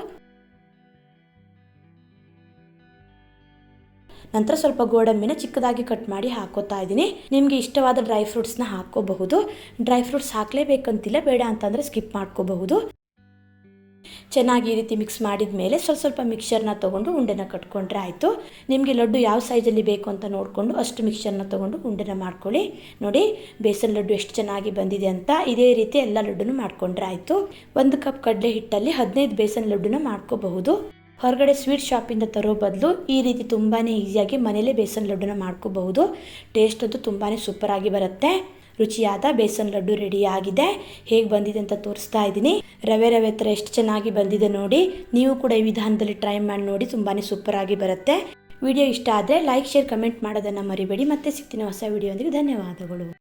ನಂತರ ಸ್ವಲ್ಪ ಗೋಡಂಬಿನ ಚಿಕ್ಕದಾಗಿ ಕಟ್ ಮಾಡಿ ಹಾಕೋತಾ ಇದ್ದೀನಿ. ನಿಮಗೆ ಇಷ್ಟವಾದ ಡ್ರೈ ಫ್ರೂಟ್ಸ್ನ ಹಾಕೋಬಹುದು. ಡ್ರೈ ಫ್ರೂಟ್ಸ್ ಹಾಕಲೇಬೇಕಂತಿಲ್ಲ, ಬೇಡ ಅಂತಂದರೆ ಸ್ಕಿಪ್ ಮಾಡ್ಕೋಬಹುದು. ಚೆನ್ನಾಗಿ ಈ ರೀತಿ ಮಿಕ್ಸ್ ಮಾಡಿದ ಮೇಲೆ ಸ್ವಲ್ಪ ಮಿಕ್ಸರ್ನ ತೊಗೊಂಡು ಉಂಡೆನ ಕಟ್ಕೊಂಡ್ರೆ ಆಯಿತು. ನಿಮಗೆ ಲಡ್ಡು ಯಾವ ಸೈಜಲ್ಲಿ ಬೇಕು ಅಂತ ನೋಡಿಕೊಂಡು ಅಷ್ಟು ಮಿಕ್ಸರ್ನ ತೊಗೊಂಡು ಉಂಡೆನ ಮಾಡ್ಕೊಳ್ಳಿ. ನೋಡಿ, ಬೇಸನ್ ಲಡ್ಡು ಎಷ್ಟು ಚೆನ್ನಾಗಿ ಬಂದಿದೆ ಅಂತ. ಇದೇ ರೀತಿ ಎಲ್ಲ ಲಡ್ಡುನು ಮಾಡ್ಕೊಂಡ್ರೆ ಆಯಿತು. 1 ಕಪ್ ಕಡಲೆ ಹಿಟ್ಟಲ್ಲಿ 15 ಬೇಸನ್ ಲಡ್ಡುನ ಮಾಡ್ಕೋಬಹುದು. ಹೊರಗಡೆ ಸ್ವೀಟ್ ಶಾಪಿಂದ ತರೋ ಬದಲು ಈ ರೀತಿ ತುಂಬಾ ಈಸಿಯಾಗಿ ಮನೇಲೇ ಬೇಸನ್ ಲಡ್ಡುನ ಮಾಡ್ಕೋಬಹುದು. ಟೇಸ್ಟ್ ಅಂತೂ ತುಂಬಾ ಸೂಪರಾಗಿ ಬರುತ್ತೆ. ರುಚಿಯಾದ ಬೇಸನ್ ಲಡ್ಡು ರೆಡಿ ಆಗಿದೆ. ಹೇಗೆ ಬಂದಿದೆ ಅಂತ ತೋರಿಸ್ತಾ ಇದ್ದೀನಿ. ರವೆ ರವೆ ಥರ ಎಷ್ಟು ಚೆನ್ನಾಗಿ ಬಂದಿದೆ ನೋಡಿ. ನೀವು ಕೂಡ ಈ ವಿಧಾನದಲ್ಲಿ ಟ್ರೈ ಮಾಡಿ ನೋಡಿ, ತುಂಬಾ ಸೂಪರಾಗಿ ಬರುತ್ತೆ. ವಿಡಿಯೋ ಇಷ್ಟ ಆದರೆ ಲೈಕ್, ಶೇರ್, ಕಮೆಂಟ್ ಮಾಡೋದನ್ನು ಮರಿಬೇಡಿ. ಮತ್ತೆ ಸಿಗ್ತೀನಿ ಹೊಸ ವಿಡಿಯೋ ಒಂದಿಗೆ. ಧನ್ಯವಾದಗಳು.